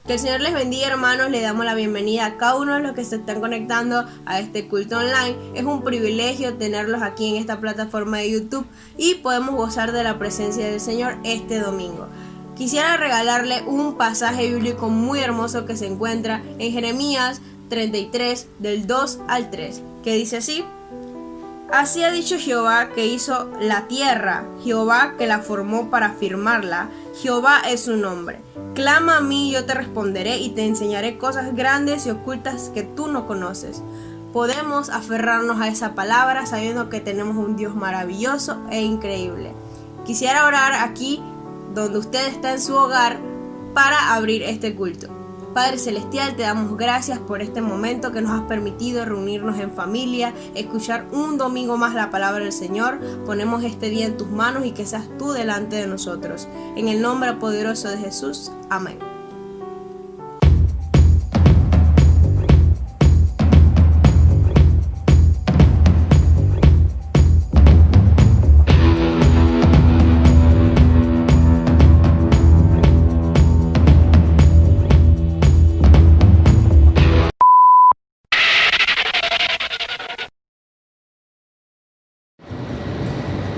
Que el Señor les bendiga, hermanos. Le damos la bienvenida a cada uno de los que se están conectando a este culto online. Es un privilegio tenerlos aquí en esta plataforma de YouTube y podemos gozar de la presencia del Señor este domingo. Quisiera regalarle un pasaje bíblico muy hermoso que se encuentra en Jeremías 33 del 2 al 3, que dice así: Así ha dicho Jehová que hizo la tierra, Jehová que la formó para firmarla, Jehová es su nombre. Clama a mí y yo te responderé y te enseñaré cosas grandes y ocultas que tú no conoces. Podemos aferrarnos a esa palabra sabiendo que tenemos un Dios maravilloso e increíble. Quisiera orar aquí, donde usted está en su hogar, para abrir este culto. Padre Celestial, te damos gracias por este momento que nos has permitido reunirnos en familia, escuchar un domingo más la palabra del Señor. Ponemos este día en tus manos y que seas tú delante de nosotros. En el nombre poderoso de Jesús. Amén.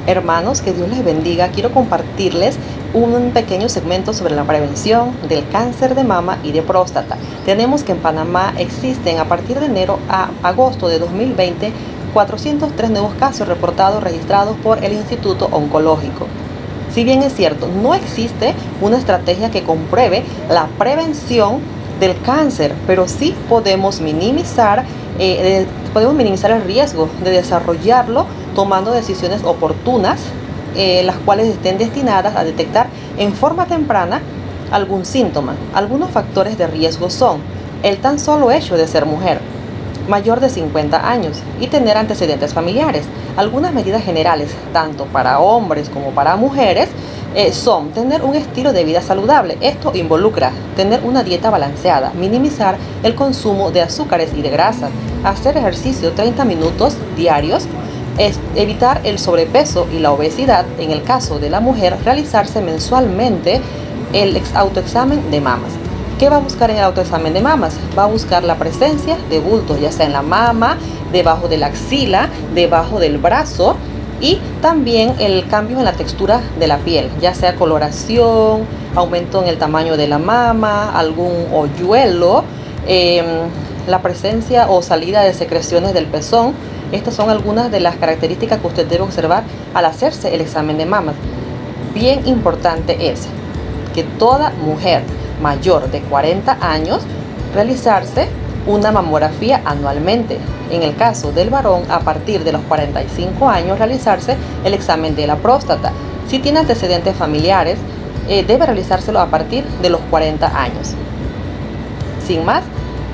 Hermanos, que Dios les bendiga. Quiero compartirles un pequeño segmento sobre la prevención del cáncer de mama y de próstata. Tenemos que en Panamá existen a partir de enero a agosto de 2020 403 nuevos casos reportados registrados por el Instituto Oncológico. Si bien es cierto, no existe una estrategia que compruebe la prevención del cáncer, pero sí podemos minimizar el riesgo de desarrollarlo tomando decisiones oportunas, las cuales estén destinadas a detectar en forma temprana algún síntoma. Algunos factores de riesgo son el tan solo hecho de ser mujer, mayor de 50 años y tener antecedentes familiares. Algunas medidas generales, tanto para hombres como para mujeres, son tener un estilo de vida saludable. Esto involucra tener una dieta balanceada, minimizar el consumo de azúcares y de grasas, hacer ejercicio 30 minutos diarios, evitar el sobrepeso y la obesidad. En el caso de la mujer, realizarse mensualmente el autoexamen de mamas. ¿Qué va a buscar en el autoexamen de mamas? Va a buscar la presencia de bultos, ya sea en la mama, debajo de la axila, debajo del brazo, y también el cambio en la textura de la piel, ya sea coloración, aumento en el tamaño de la mama, algún hoyuelo, la presencia o salida de secreciones del pezón. Estas son algunas de las características que usted debe observar al hacerse el examen de mamas. Bien importante es que toda mujer mayor de 40 años realizarse una mamografía anualmente. En el caso del varón, a partir de los 45 años, realizarse el examen de la próstata. Si tiene antecedentes familiares, debe realizárselo a partir de los 40 años. Sin más,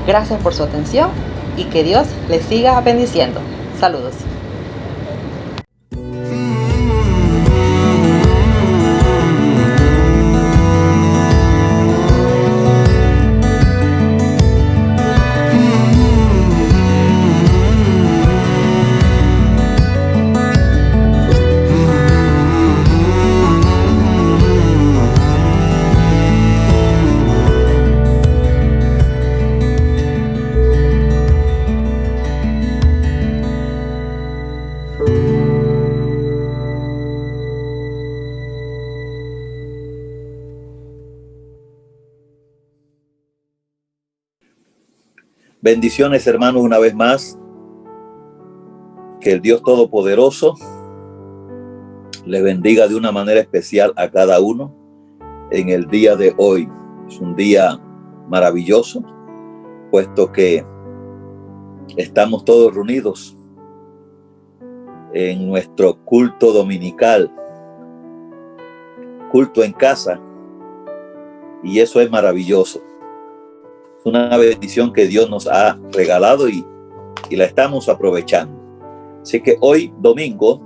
gracias por su atención y que Dios les siga bendiciendo. Saludos. Bendiciones, hermanos, una vez más. Que el Dios Todopoderoso les bendiga de una manera especial a cada uno en el día de hoy. Es un día maravilloso, puesto que estamos todos reunidos en nuestro culto dominical, culto en casa, y eso es maravilloso. Es una bendición que Dios nos ha regalado y la estamos aprovechando. Así que hoy, domingo,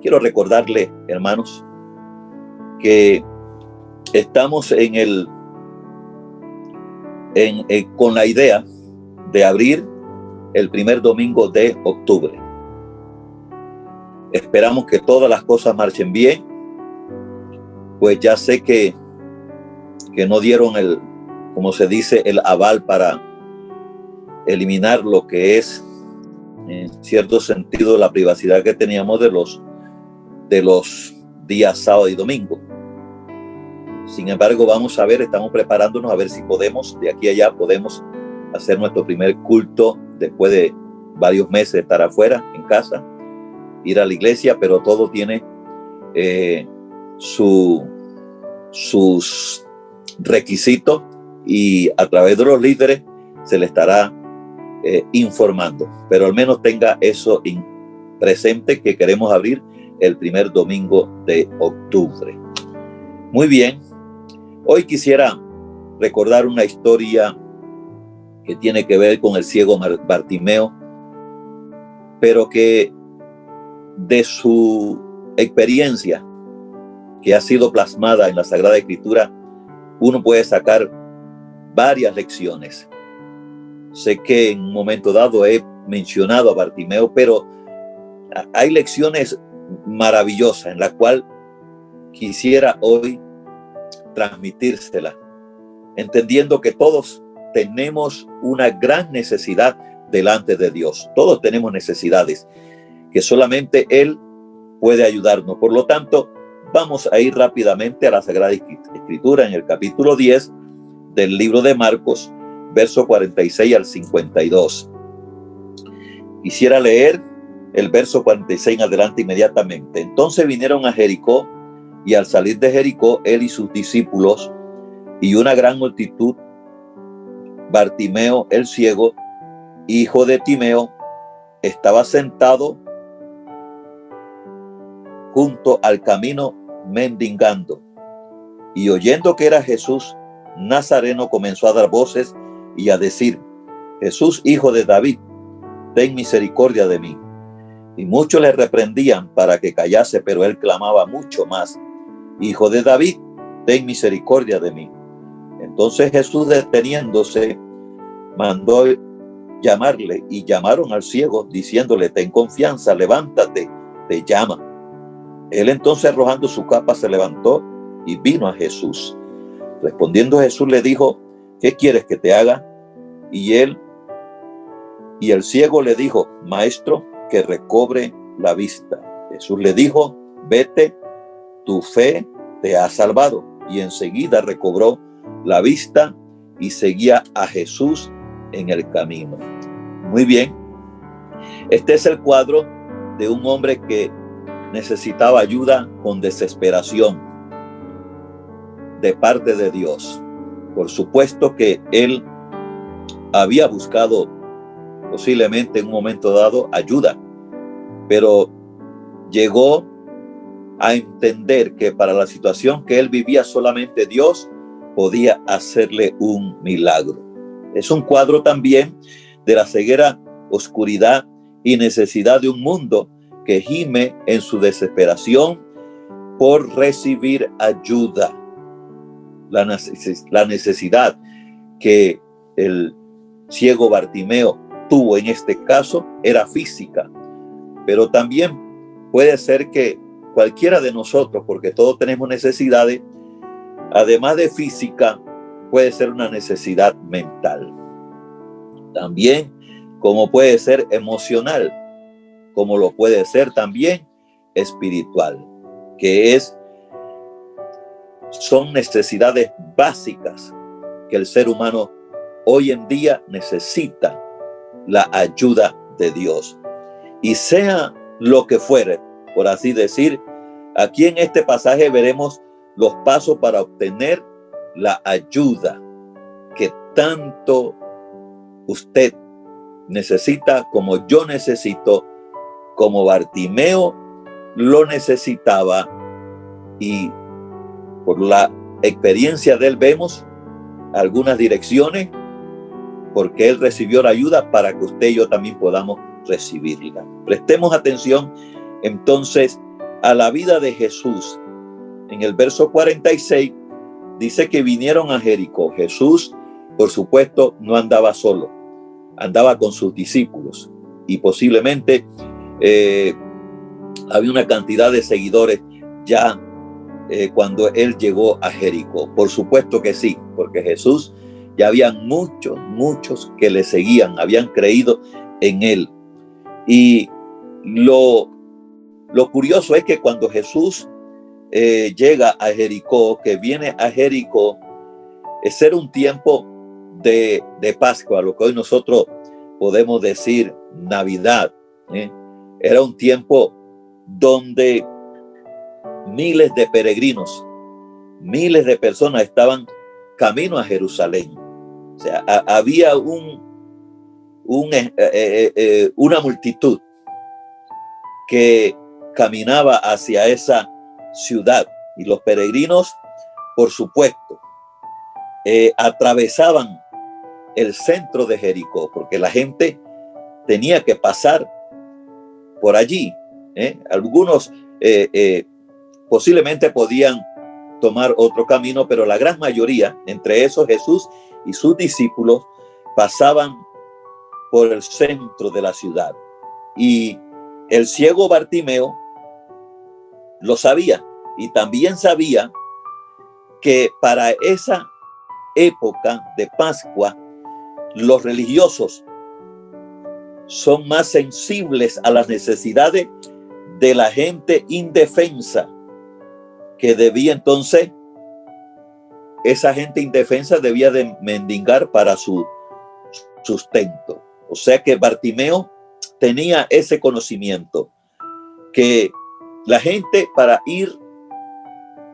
quiero recordarle, hermanos, que estamos con la idea de abrir el primer domingo de octubre. Esperamos que todas las cosas marchen bien, pues ya sé que no dieron como se dice, el aval para eliminar lo que es, en cierto sentido, la privacidad que teníamos de los días sábado y domingo. Sin embargo, vamos a ver, estamos preparándonos a ver si podemos, de aquí a allá, podemos hacer nuestro primer culto después de varios meses de estar afuera, en casa, ir a la iglesia, pero todo tiene sus requisitos y a través de los líderes se le estará informando. Pero al menos tenga eso presente, que queremos abrir el primer domingo de octubre. Muy bien. Hoy quisiera recordar una historia que tiene que ver con el ciego Bartimeo, pero que de su experiencia que ha sido plasmada en la Sagrada Escritura, uno puede sacar varias lecciones. Sé que en un momento dado he mencionado a Bartimeo, pero hay lecciones maravillosas en las cuales quisiera hoy transmitírsela, entendiendo que todos tenemos una gran necesidad delante de Dios. Todos tenemos necesidades que solamente Él puede ayudarnos. Por lo tanto, vamos a ir rápidamente a la Sagrada Escritura en el capítulo 10 del libro de Marcos, verso 46 al 52. Quisiera leer el verso 46 en adelante inmediatamente. Entonces vinieron a Jericó, y al salir de Jericó, él y sus discípulos y una gran multitud, Bartimeo el ciego, hijo de Timeo, estaba sentado junto al camino mendigando. Y oyendo que era Jesús Nazareno, comenzó a dar voces y a decir: Jesús, hijo de David, ten misericordia de mí. Y muchos le reprendían para que callase, pero él clamaba mucho más: Hijo de David, ten misericordia de mí. Entonces Jesús, deteniéndose, mandó llamarle, y llamaron al ciego, diciéndole: ten confianza, levántate, te llama. Él entonces, arrojando su capa, se levantó y vino a Jesús. Respondiendo Jesús le dijo: ¿qué quieres que te haga? Y el ciego le dijo: Maestro, que recobre la vista. Jesús le dijo: vete, tu fe te ha salvado. Y enseguida recobró la vista y seguía a Jesús en el camino. Muy bien. Este es el cuadro de un hombre que necesitaba ayuda con desesperación de parte de Dios. Por supuesto que él había buscado posiblemente en un momento dado ayuda, pero llegó a entender que para la situación que él vivía solamente Dios podía hacerle un milagro. Es un cuadro también de la ceguera, oscuridad y necesidad de un mundo que gime en su desesperación por recibir ayuda. La necesidad que el ciego Bartimeo tuvo en este caso era física, pero también puede ser que cualquiera de nosotros, porque todos tenemos necesidades, además de física, puede ser una necesidad mental. También, como puede ser emocional, como lo puede ser también espiritual, que son necesidades básicas que el ser humano hoy en día necesita la ayuda de Dios. Y sea lo que fuere, por así decir, aquí en este pasaje veremos los pasos para obtener la ayuda que tanto usted necesita, como yo necesito, como Bartimeo lo necesitaba, y por la experiencia de él vemos algunas direcciones porque él recibió la ayuda para que usted y yo también podamos recibirla. Prestemos atención entonces a la vida de Jesús. En el verso 46 dice que vinieron a Jericó. Jesús, por supuesto, no andaba solo, andaba con sus discípulos, y posiblemente había una cantidad de seguidores ya cuando él llegó a Jericó. Por supuesto que sí, porque Jesús Ya habían muchos que le seguían, habían creído en él. Y lo curioso es que cuando Jesús llega a Jericó, que viene a Jericó, era un tiempo de Pascua, lo que hoy nosotros podemos decir Navidad. Era un tiempo donde miles de peregrinos, miles de personas estaban camino a Jerusalén. O sea, había una multitud que caminaba hacia esa ciudad, y los peregrinos, por supuesto, atravesaban el centro de Jericó, porque la gente tenía que pasar por allí. Algunos posiblemente podían tomar otro camino, pero la gran mayoría, entre esos Jesús y sus discípulos, pasaban por el centro de la ciudad. Y el ciego Bartimeo lo sabía, y también sabía que para esa época de Pascua los religiosos son más sensibles a las necesidades de la gente indefensa, que debía entonces, esa gente indefensa debía de mendigar para su sustento. O sea que Bartimeo tenía ese conocimiento, que la gente para ir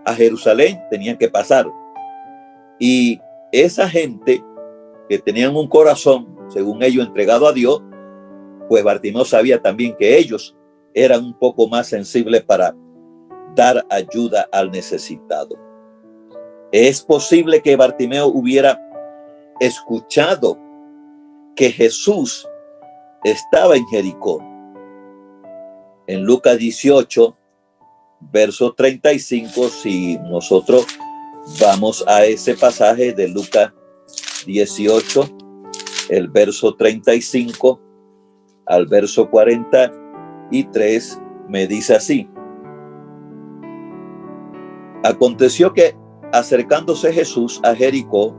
a Jerusalén tenían que pasar, y esa gente que tenían un corazón, según ellos, entregado a Dios, pues Bartimeo sabía también que ellos eran un poco más sensibles para dar ayuda al necesitado. Es posible que Bartimeo hubiera escuchado que Jesús estaba en Jericó. En Lucas 18, verso 35, si nosotros vamos a ese pasaje de Lucas 18, el verso 35 al verso 43, me dice así: aconteció que, acercándose Jesús a Jericó,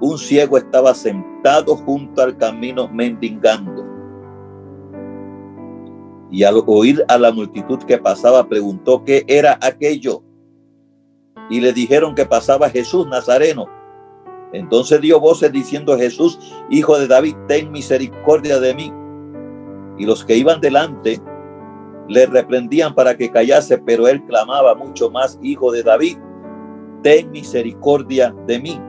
un ciego estaba sentado junto al camino mendigando. Y al oír a la multitud que pasaba, preguntó qué era aquello. Y le dijeron que pasaba Jesús Nazareno. Entonces dio voces diciendo: Jesús, hijo de David, ten misericordia de mí. Y los que iban delante le reprendían para que callase, pero él clamaba mucho más: Hijo de David, ten misericordia de mí.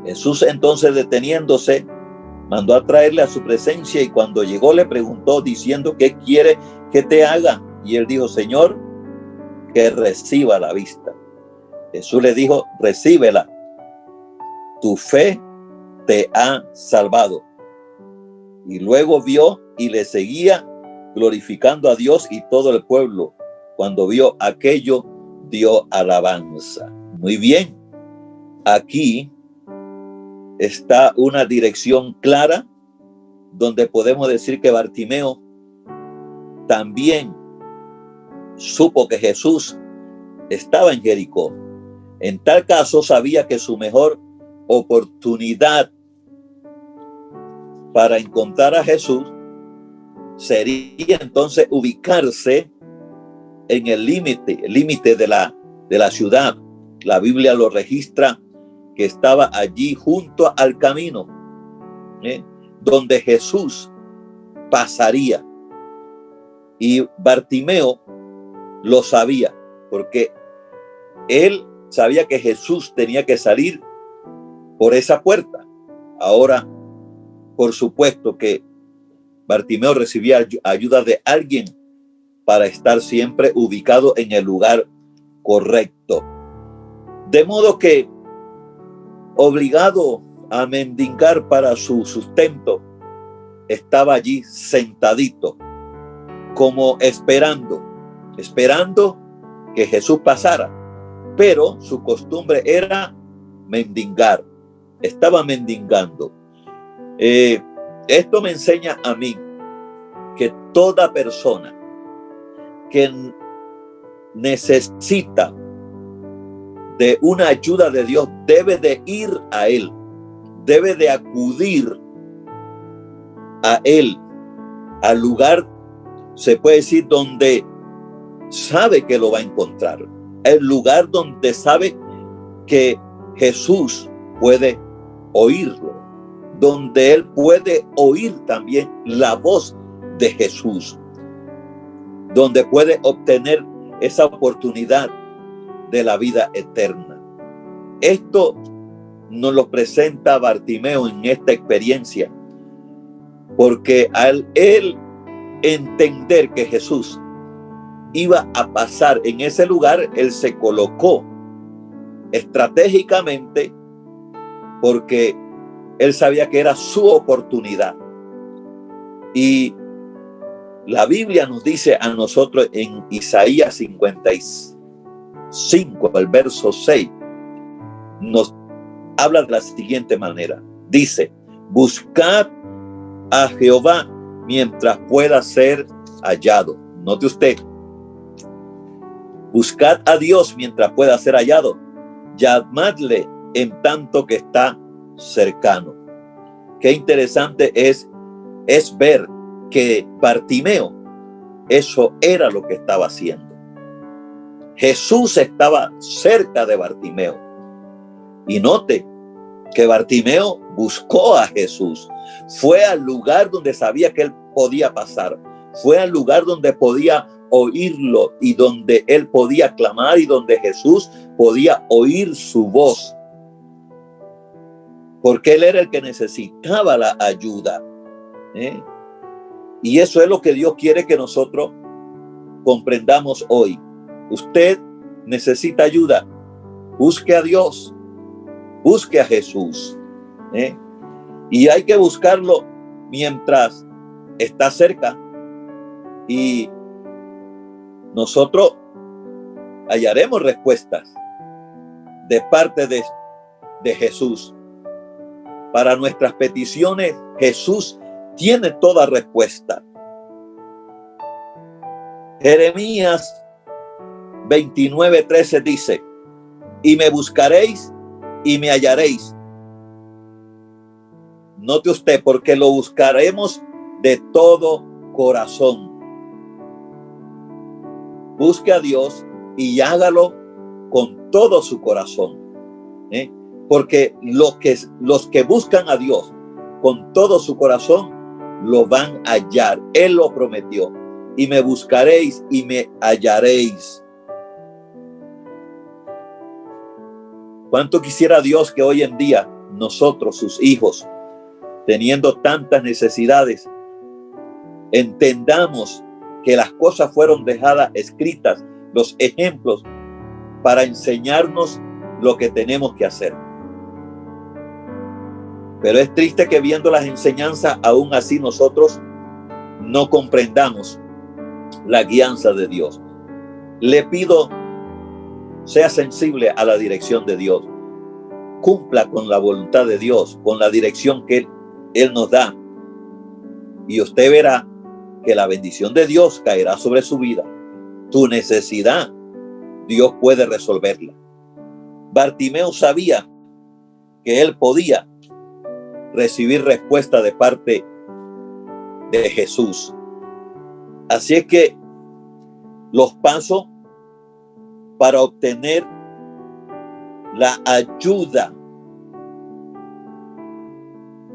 Jesús entonces, deteniéndose, mandó a traerle a su presencia, y cuando llegó le preguntó diciendo: ¿qué quiere que te haga? Y él dijo: Señor, que reciba la vista. Jesús le dijo: recíbela, tu fe te ha salvado. Y luego vio y le seguía, glorificando a Dios, y todo el pueblo, cuando vio aquello, dio alabanza. Muy bien, aquí está una dirección clara donde podemos decir que Bartimeo también supo que Jesús estaba en Jericó. En tal caso, sabía que su mejor oportunidad para encontrar a Jesús sería entonces ubicarse en el límite de la ciudad. La Biblia lo registra que estaba allí junto al camino, donde Jesús pasaría. Y Bartimeo lo sabía, porque él sabía que Jesús tenía que salir por esa puerta. Ahora, por supuesto que Bartimeo recibía ayuda de alguien para estar siempre ubicado en el lugar correcto. De modo que, obligado a mendigar para su sustento, estaba allí sentadito, como esperando que Jesús pasara. Pero su costumbre era mendigar. Estaba mendigando. Esto me enseña a mí que toda persona que necesita de una ayuda de Dios, debe de ir a Él, debe de acudir a Él, al lugar, se puede decir, donde sabe que lo va a encontrar, el lugar donde sabe que Jesús puede oírlo, donde él puede oír también la voz de Jesús, donde puede obtener esa oportunidad de la vida eterna. Esto nos lo presenta Bartimeo en esta experiencia, porque al él entender que Jesús iba a pasar en ese lugar, él se colocó estratégicamente, porque él sabía que era su oportunidad. Y la Biblia nos dice a nosotros en Isaías 55, el verso 6, nos habla de la siguiente manera. Dice: buscad a Jehová mientras pueda ser hallado. Note usted, buscad a Dios mientras pueda ser hallado, llamadle en tanto que está cercano. Qué interesante es ver que Bartimeo, eso era lo que estaba haciendo. Jesús estaba cerca de Bartimeo. Y note que Bartimeo buscó a Jesús. Fue al lugar donde sabía que él podía pasar. Fue al lugar donde podía oírlo y donde él podía clamar y donde Jesús podía oír su voz. Porque él era el que necesitaba la ayuda. Y eso es lo que Dios quiere que nosotros comprendamos hoy. Usted necesita ayuda. Busque a Dios. Busque a Jesús. Y hay que buscarlo mientras está cerca. Y nosotros hallaremos respuestas de parte de Jesús. Para nuestras peticiones, Jesús tiene toda respuesta. Jeremías 29:13 dice: y me buscaréis y me hallaréis. Note usted, porque lo buscaremos de todo corazón. Busque a Dios y hágalo con todo su corazón. Porque los que buscan a Dios con todo su corazón lo van a hallar. Él lo prometió. Y me buscaréis y me hallaréis. ¿Cuánto quisiera Dios que hoy en día nosotros, sus hijos, teniendo tantas necesidades, entendamos que las cosas fueron dejadas escritas, los ejemplos, para enseñarnos lo que tenemos que hacer? Pero es triste que viendo las enseñanzas, aún así nosotros no comprendamos la guianza de Dios. Le pido, sea sensible a la dirección de Dios. Cumpla con la voluntad de Dios, con la dirección que Él nos da. Y usted verá que la bendición de Dios caerá sobre su vida. Tu necesidad, Dios puede resolverla. Bartimeo sabía que él podía recibir respuesta de parte de Jesús. Así es que los pasos para obtener la ayuda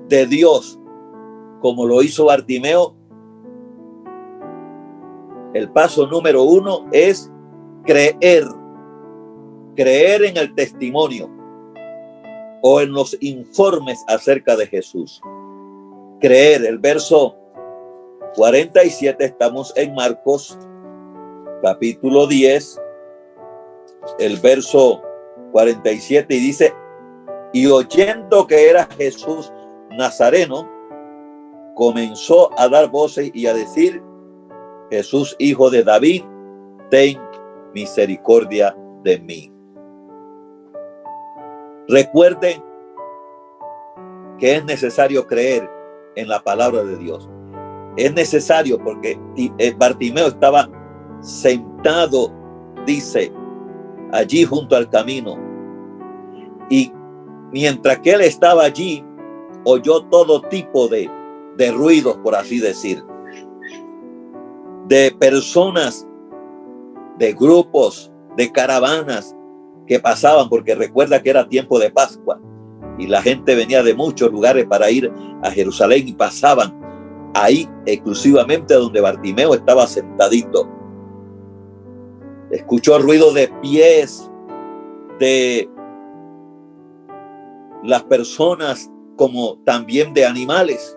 de Dios, como lo hizo Bartimeo, el paso número 1 es creer en el testimonio o en los informes acerca de Jesús. Creer. El verso 47, estamos en Marcos capítulo 10, el verso 47, y dice: y oyendo que era Jesús Nazareno, comenzó a dar voces y a decir: Jesús, hijo de David, ten misericordia de mí. Recuerden que es necesario creer en la palabra de Dios. Es necesario porque Bartimeo estaba sentado, dice, allí junto al camino, Y mientras que él estaba allí, oyó todo tipo de ruidos, por así decir, de personas, de grupos, de caravanas que pasaban, porque recuerda que era tiempo de Pascua y la gente venía de muchos lugares para ir a Jerusalén y pasaban ahí exclusivamente donde Bartimeo estaba sentadito. Escuchó ruido de pies de las personas como también de animales.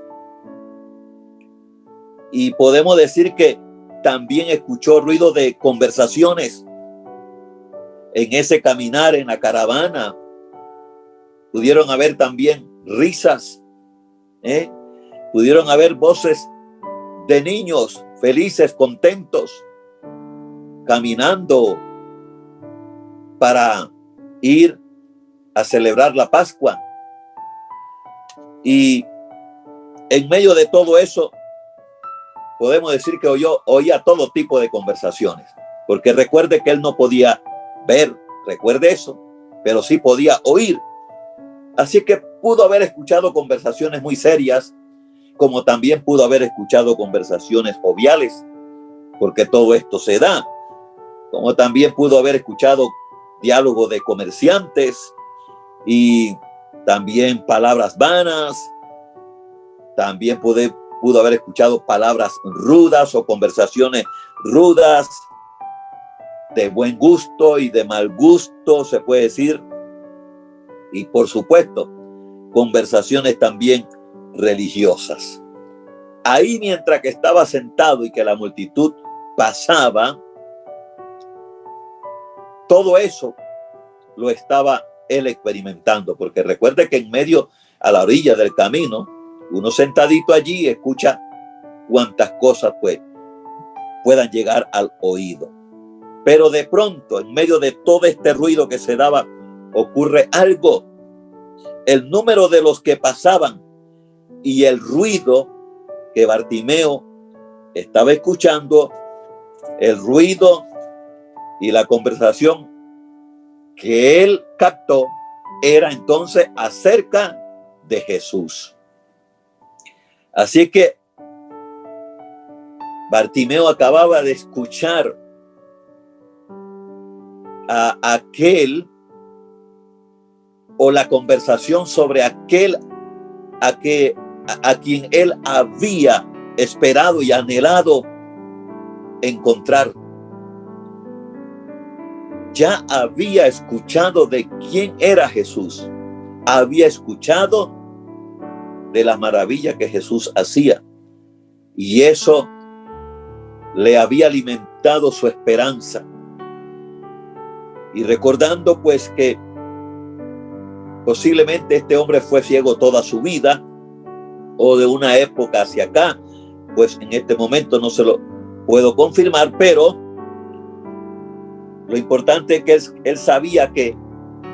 Y podemos decir que también escuchó ruido de conversaciones en ese caminar en la caravana. Pudieron haber también risas, pudieron haber voces de niños felices, contentos, caminando para ir a celebrar la Pascua. Y en medio de todo eso, podemos decir que oía todo tipo de conversaciones, porque recuerde que él no podía ver, recuerde eso, pero sí podía oír. Así que pudo haber escuchado conversaciones muy serias, como también pudo haber escuchado conversaciones joviales, porque todo esto se da, como también pudo haber escuchado diálogo de comerciantes y también palabras vanas, también pudo haber escuchado palabras rudas o conversaciones rudas, de buen gusto y de mal gusto, se puede decir. Y por supuesto, conversaciones también religiosas. Ahí mientras que estaba sentado y que la multitud pasaba, todo eso lo estaba él experimentando, porque recuerde que en medio, a la orilla del camino, uno sentadito allí escucha cuantas cosas pues puedan llegar al oído. Pero de pronto, en medio de todo este ruido que se daba, ocurre algo. El número de los que pasaban y el ruido que Bartimeo estaba escuchando, el ruido y la conversación que él captó, era entonces acerca de Jesús. Así que Bartimeo acababa de escuchar a aquel, o la conversación sobre aquel a quien él había esperado y anhelado encontrar. Ya había escuchado de quién era Jesús, había escuchado de las maravillas que Jesús hacía, y eso le había alimentado su esperanza. Y recordando pues que posiblemente este hombre fue ciego toda su vida, o de una época hacia acá, pues en este momento no se lo puedo confirmar, pero lo importante es que él sabía que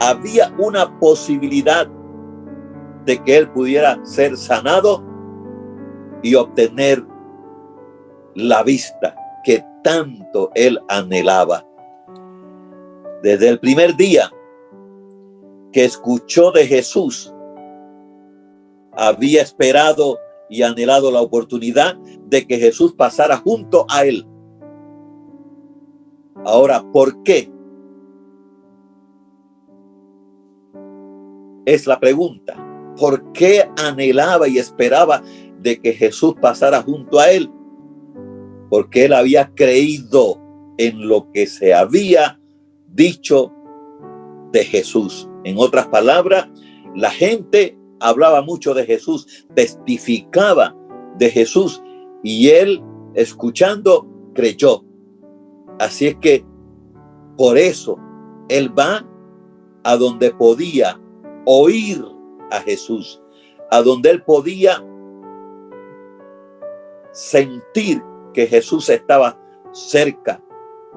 había una posibilidad de que él pudiera ser sanado y obtener la vista que tanto él anhelaba. Desde el primer día que escuchó de Jesús, había esperado y anhelado la oportunidad de que Jesús pasara junto a él. Ahora, ¿por qué? Es la pregunta. ¿Por qué anhelaba y esperaba de que Jesús pasara junto a él? Porque él había creído en lo que se había dicho de Jesús. En otras palabras, la gente hablaba mucho de Jesús, testificaba de Jesús, y él, escuchando, creyó. Así es que por eso él va a donde podía oír a Jesús, a donde él podía sentir que Jesús estaba cerca.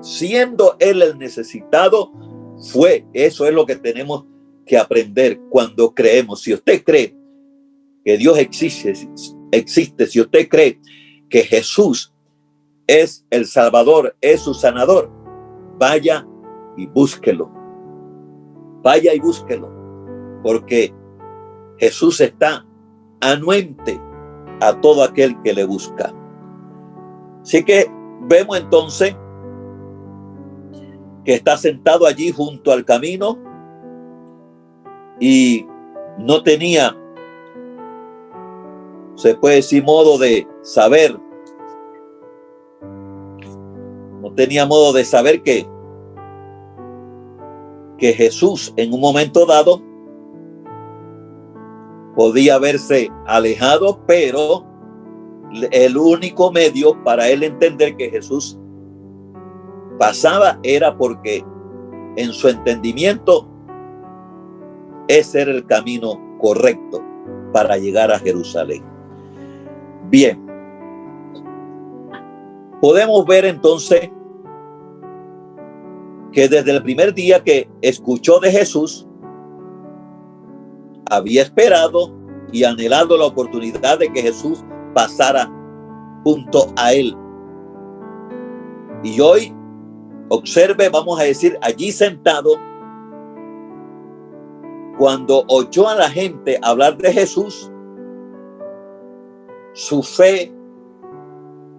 Siendo él el necesitado, eso es lo que tenemos que aprender cuando creemos. Si usted cree que Dios existe, si usted cree que Jesús es el Salvador, es su sanador, vaya y búsquelo. Vaya y búsquelo. porque Jesús está anuente a todo aquel que le busca. Así que vemos entonces que está sentado allí junto al camino y no tenía, se puede decir, modo de saber. No tenía modo de saber que Jesús en un momento dado podía haberse alejado, pero el único medio para él entender que Jesús pasaba era porque en su entendimiento ese era el camino correcto para llegar a Jerusalén. Bien, podemos ver entonces que desde el primer día que escuchó de Jesús, había esperado y anhelado la oportunidad de que Jesús pasara junto a él. Y hoy, observe, vamos a decir, allí sentado, cuando oyó a la gente hablar de Jesús, su fe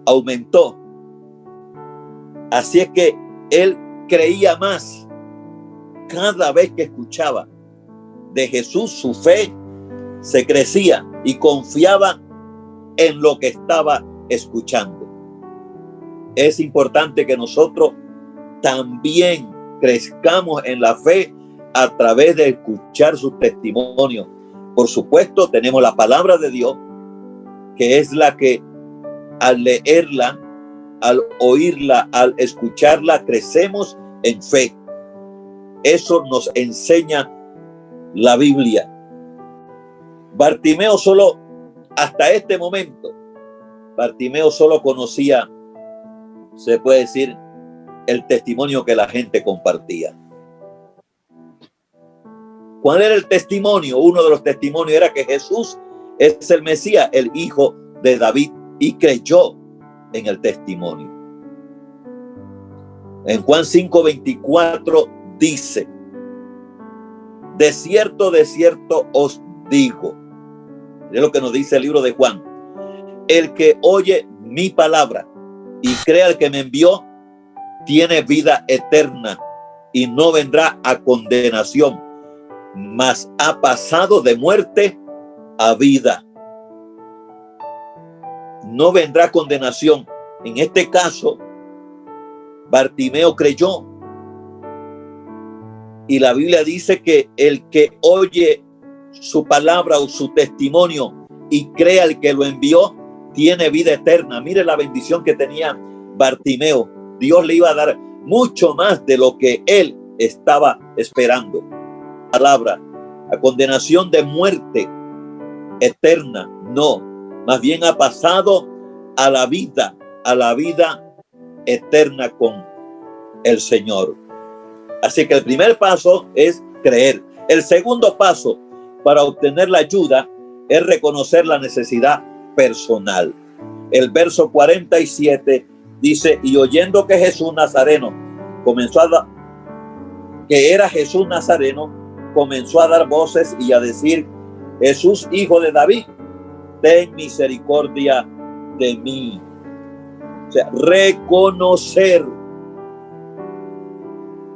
aumentó. Así es que él creía más cada vez que escuchaba de Jesús. Su fe se crecía y confiaba en lo que estaba escuchando. Es importante que nosotros también crezcamos en la fe a través de escuchar sus testimonios. Por supuesto, tenemos la palabra de Dios, que es la que al leerla, al oírla, al escucharla, crecemos en fe. Eso nos enseña la Biblia. Bartimeo solo, hasta este momento, Bartimeo solo conocía, se puede decir, el testimonio que la gente compartía. ¿Cuál era el testimonio? Uno de los testimonios era que Jesús es el Mesías, el hijo de David, y creyó en el testimonio. En Juan 5:24 dice: de cierto os digo. Es lo que nos dice el libro de Juan: el que oye mi palabra y crea al que me envió, tiene vida eterna y no vendrá a condenación, mas ha pasado de muerte a vida. No vendrá condenación. En este caso, Bartimeo creyó. Y la Biblia dice que el que oye su palabra o su testimonio y crea al que lo envió, tiene vida eterna. Mire la bendición que tenía Bartimeo. Dios le iba a dar mucho más de lo que él estaba esperando. Palabra, a condenación de muerte eterna, no. Más bien ha pasado a la vida eterna con el Señor. Así que el primer paso es creer. El segundo paso para obtener la ayuda es reconocer la necesidad personal. El verso 47 dice: y oyendo que Jesús Nazareno era Jesús Nazareno, comenzó a dar voces y a decir: Jesús, hijo de David, ten misericordia de mí. O sea, reconocer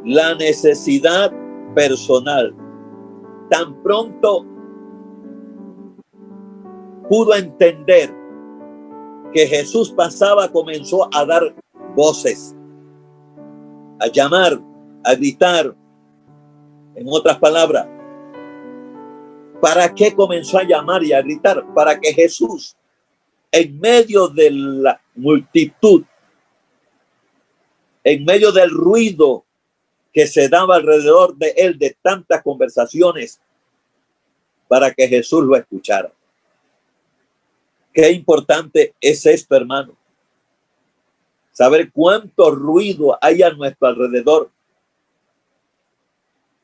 la necesidad personal. Tan pronto pudo entender que Jesús pasaba, comenzó a dar voces, a llamar, a gritar. En otras palabras, ¿para qué comenzó a llamar y a gritar? Para que Jesús, en medio de la multitud, en medio del ruido que se daba alrededor de él, de tantas conversaciones, para que Jesús lo escuchara. Qué importante es esto, hermano. Saber cuánto ruido hay a nuestro alrededor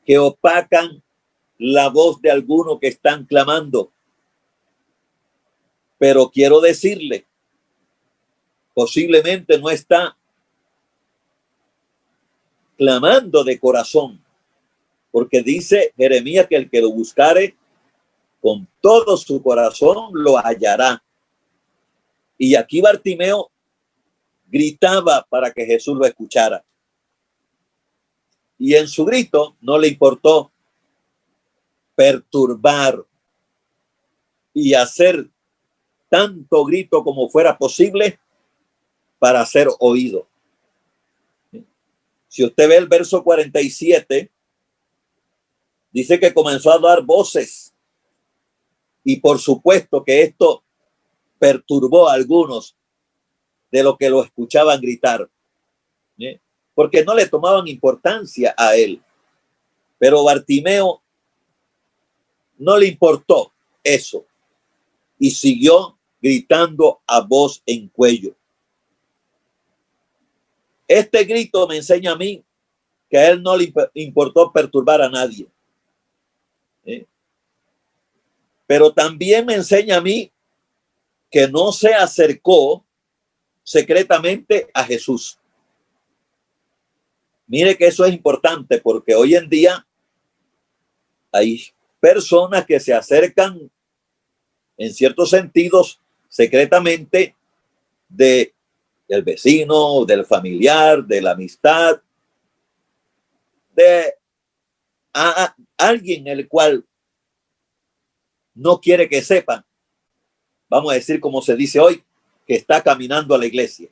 que opacan la voz de algunos que están clamando. Pero quiero decirle, posiblemente no está clamando de corazón, porque dice Jeremías que el que lo buscare con todo su corazón lo hallará. Y aquí Bartimeo gritaba para que Jesús lo escuchara. Y en su grito no le importó perturbar y hacer tanto grito como fuera posible para ser oído. Si usted ve el verso 47, dice que comenzó a dar voces. Y por supuesto que esto perturbó a algunos de los que lo escuchaban gritar, porque no le tomaban importancia a él. Pero Bartimeo no le importó eso y siguió gritando a voz en cuello. Este grito me enseña a mí que a él no le importó perturbar a nadie. Pero también me enseña a mí que no se acercó secretamente a Jesús. Mire que eso es importante, porque hoy en día hay personas que se acercan en ciertos sentidos secretamente del vecino, del familiar, de la amistad, de a alguien el cual no quiere que sepan, vamos a decir como se dice hoy, que está caminando a la iglesia.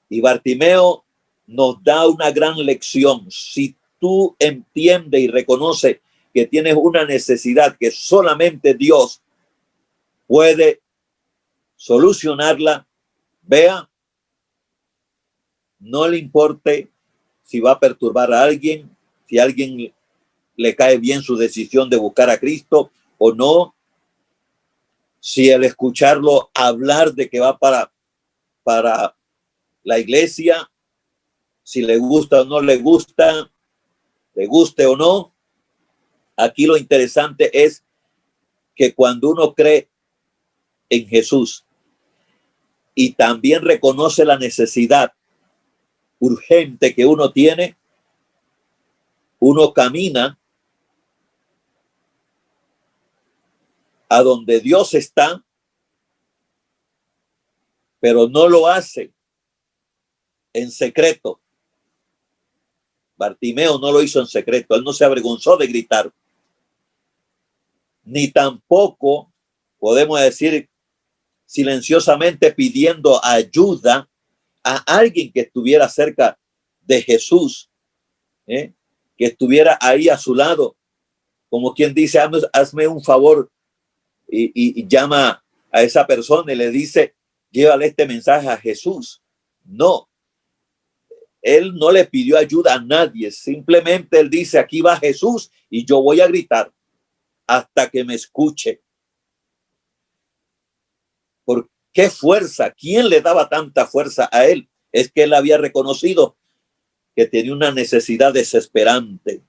Y Bartimeo nos da una gran lección. Si tú entiendes y reconoces que tienes una necesidad que solamente Dios puede solucionarla, vea, no le importe si va a perturbar a alguien, si a alguien le cae bien su decisión de buscar a Cristo o no, si el escucharlo hablar de que va para la iglesia, si le gusta o no le gusta, le guste o no. Aquí lo interesante es que cuando uno cree en Jesús y también reconoce la necesidad urgente que uno tiene, uno camina a donde Dios está, pero no lo hace en secreto. Bartimeo no lo hizo en secreto, él no se avergonzó de gritar, ni tampoco podemos decir silenciosamente pidiendo ayuda a alguien que estuviera cerca de Jesús, que estuviera ahí a su lado, como quien dice, hazme un favor, y llama a esa persona y le dice, llévale este mensaje a Jesús. No, él no le pidió ayuda a nadie, simplemente él dice, aquí va Jesús y yo voy a gritar hasta que me escuche. ¿Por qué fuerza? ¿Quién le daba tanta fuerza a él? Es que él había reconocido que tenía una necesidad desesperante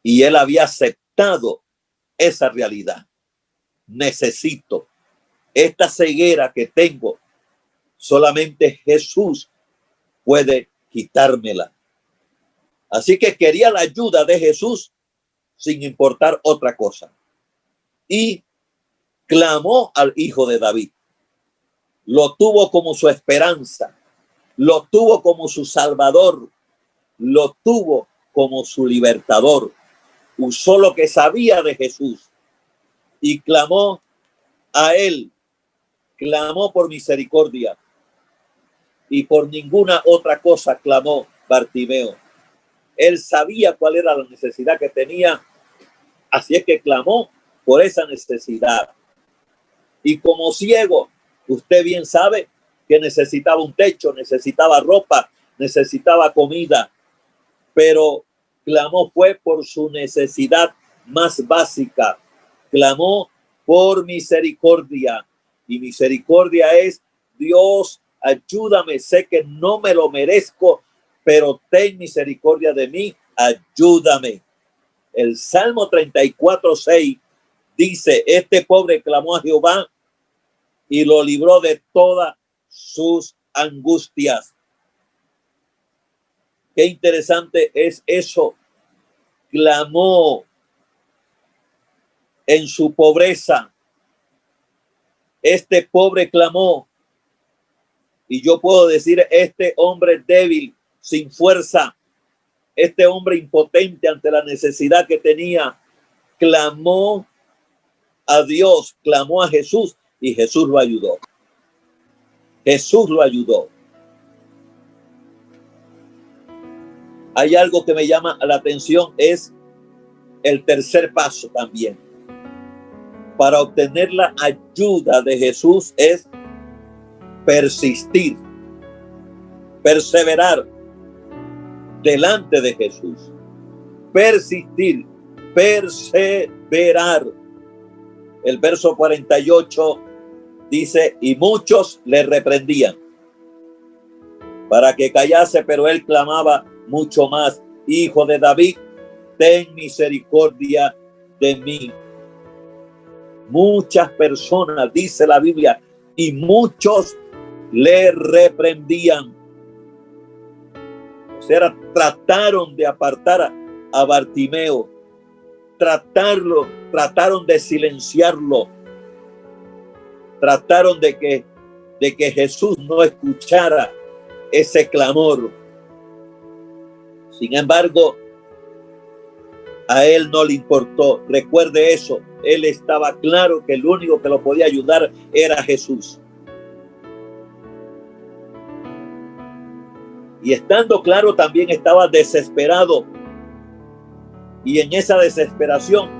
y él había aceptado esa realidad. Necesito esta ceguera que tengo, solamente Jesús puede quitármela. Así que quería la ayuda de Jesús sin importar otra cosa. Y clamó al Hijo de David. Lo tuvo como su esperanza, lo tuvo como su salvador, lo tuvo como su libertador. Usó lo que sabía de Jesús y clamó a él, clamó por misericordia, y por ninguna otra cosa clamó Bartimeo. Él sabía cuál era la necesidad que tenía, así es que clamó por esa necesidad. Y como ciego, usted bien sabe que necesitaba un techo, necesitaba ropa, necesitaba comida, pero clamó fue por su necesidad más básica. Clamó por misericordia, y misericordia es: Dios, ayúdame, sé que no me lo merezco, pero ten misericordia de mí, ayúdame. El Salmo 34:6 dice: este pobre clamó a Jehová y lo libró de todas sus angustias. Qué interesante es eso. Clamó en su pobreza. Este pobre clamó. Y yo puedo decir, este hombre débil, sin fuerza, este hombre impotente ante la necesidad que tenía, clamó a Dios, clamó a Jesús y Jesús lo ayudó. Jesús lo ayudó. Hay algo que me llama la atención, es el tercer paso también. Para obtener la ayuda de Jesús es persistir, perseverar delante de Jesús. Persistir, perseverar. El verso 48 dice, y muchos le reprendían para que callase, pero él clamaba mucho más, Hijo de David, ten misericordia de mí. Muchas personas, dice la Biblia, y muchos le reprendían. O sea, trataron de apartar a Bartimeo, trataron de silenciarlo, trataron de que Jesús no escuchara ese clamor. Sin embargo, a él no le importó. Recuerde eso, él estaba claro que el único que lo podía ayudar era Jesús. Y estando claro, también estaba desesperado. Y en esa desesperación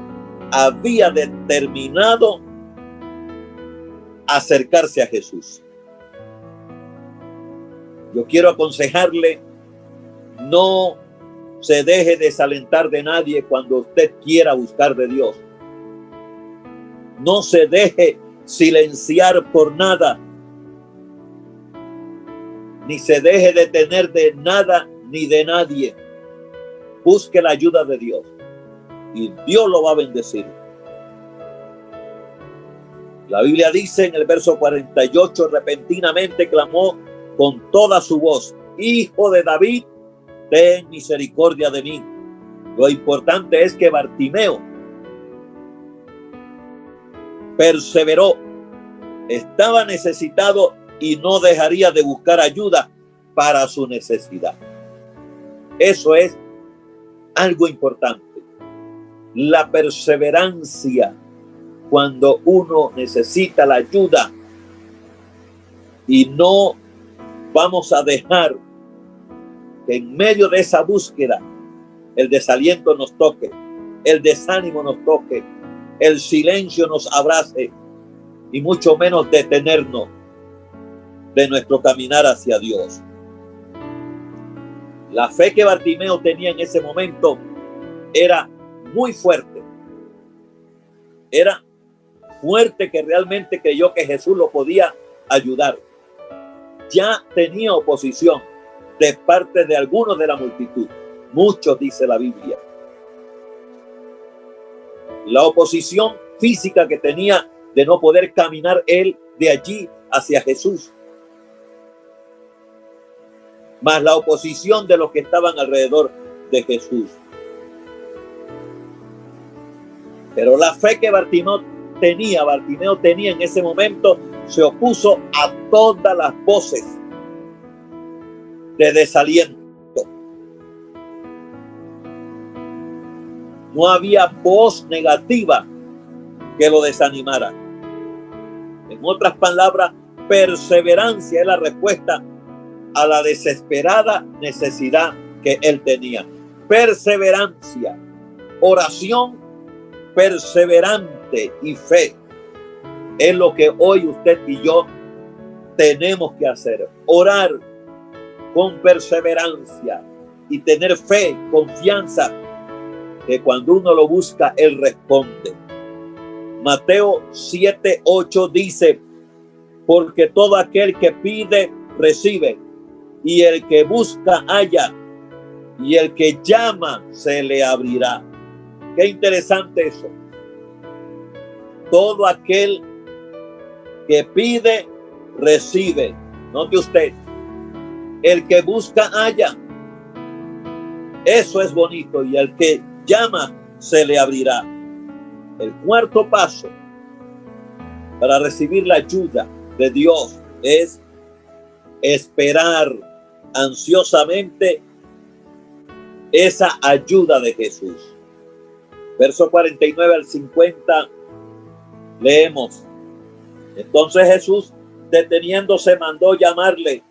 había determinado acercarse a Jesús. Yo quiero aconsejarle, no se deje desalentar de nadie cuando usted quiera buscar de Dios. No se deje silenciar por nada, ni se deje detener de nada ni de nadie. Busque la ayuda de Dios y Dios lo va a bendecir. La Biblia dice en el verso 48, repentinamente clamó con toda su voz, Hijo de David, ten misericordia de mí. Lo importante es que Bartimeo perseveró, estaba necesitado y no dejaría de buscar ayuda para su necesidad. Eso es algo importante. La perseverancia cuando uno necesita la ayuda, y no vamos a dejar que en medio de esa búsqueda el desaliento nos toque, el desánimo nos toque, el silencio nos abrace, y mucho menos detenernos de nuestro caminar hacia Dios. La fe que Bartimeo tenía en ese momento era muy fuerte. Era fuerte, que realmente creyó que Jesús lo podía ayudar. Ya tenía oposición de parte de algunos de la multitud. Muchos, dice la Biblia. La oposición física que tenía de no poder caminar él de allí hacia Jesús, más la oposición de los que estaban alrededor de Jesús. Pero la fe que Bartimeo tenía en ese momento, se opuso a todas las voces de desaliento. No había voz negativa que lo desanimara. En otras palabras, perseverancia es la respuesta a la desesperada necesidad que él tenía. Perseverancia, oración perseverante y fe es lo que hoy usted y yo tenemos que hacer. Orar con perseverancia y tener fe, confianza, que cuando uno lo busca, él responde. Mateo 7:8 dice, porque todo aquel que pide, recibe, y el que busca, halla, y el que llama, se le abrirá. Qué interesante eso. Todo aquel que pide, recibe. Note usted, el que busca, halla, Eso es bonito. Y al que llama se le abrirá. El cuarto paso para recibir la ayuda de Dios es esperar ansiosamente esa ayuda de Jesús. Verso 49 al 50 leemos: entonces Jesús, deteniéndose, mandó llamarle,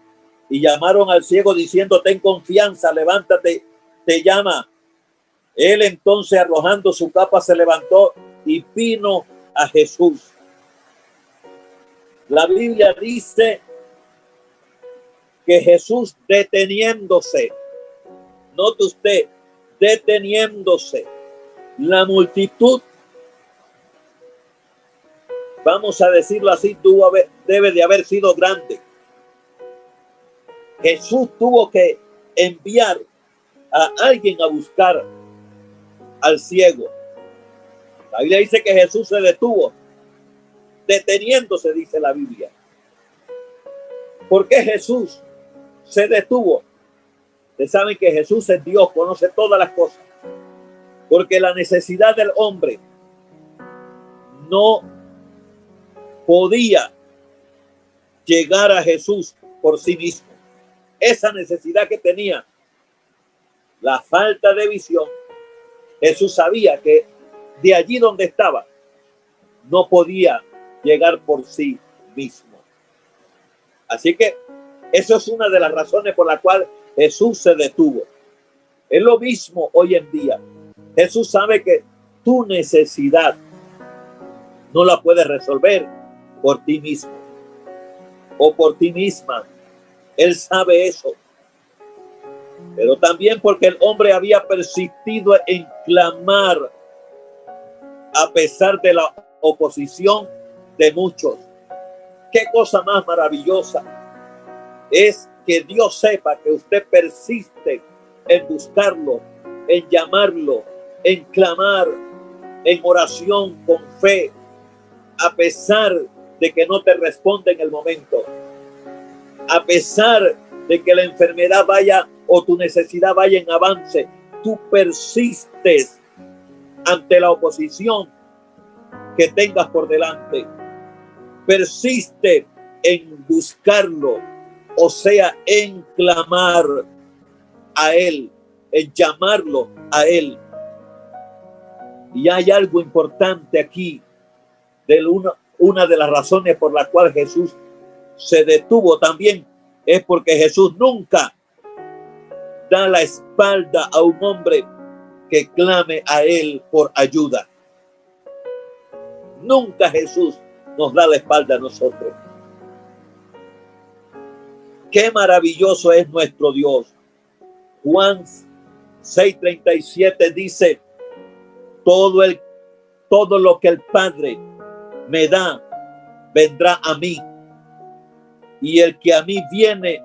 y llamaron al ciego diciendo: ten confianza, levántate, te llama. Él entonces, arrojando su capa, se levantó y vino a Jesús. La Biblia dice que Jesús, deteniéndose, note usted, deteniéndose, la multitud, vamos a decirlo así, debe de haber sido grande. Jesús tuvo que enviar a alguien a buscar al ciego. La Biblia dice que Jesús se detuvo, deteniéndose, dice la Biblia. ¿Por qué Jesús se detuvo? Ustedes saben que Jesús es Dios, conoce todas las cosas. Porque la necesidad del hombre no podía llegar a Jesús por sí mismo. Esa necesidad que tenía, la falta de visión, Jesús sabía que de allí donde estaba no podía llegar por sí mismo. Así que eso es una de las razones por la cual Jesús se detuvo. Es lo mismo hoy en día. Jesús sabe que tu necesidad no la puedes resolver por ti mismo o por ti misma. Él sabe eso. Pero también porque el hombre había persistido en clamar a pesar de la oposición de muchos. Qué cosa más maravillosa es que Dios sepa que usted persiste en buscarlo, en llamarlo, en clamar, en oración con fe, a pesar de que no te responde en el momento, a pesar de que la enfermedad vaya o tu necesidad vaya en avance, tú persistes ante la oposición que tengas por delante. Persiste en buscarlo, o sea, en clamar a Él, en llamarlo a Él. Y hay algo importante aquí, de una de las razones por la cual Jesús se detuvo también, es porque Jesús nunca da la espalda a un hombre que clame a Él por ayuda. Nunca Jesús nos da la espalda a nosotros. Qué maravilloso es nuestro Dios. Juan 6:37 dice: todo lo que el Padre me da vendrá a mí, y el que a mí viene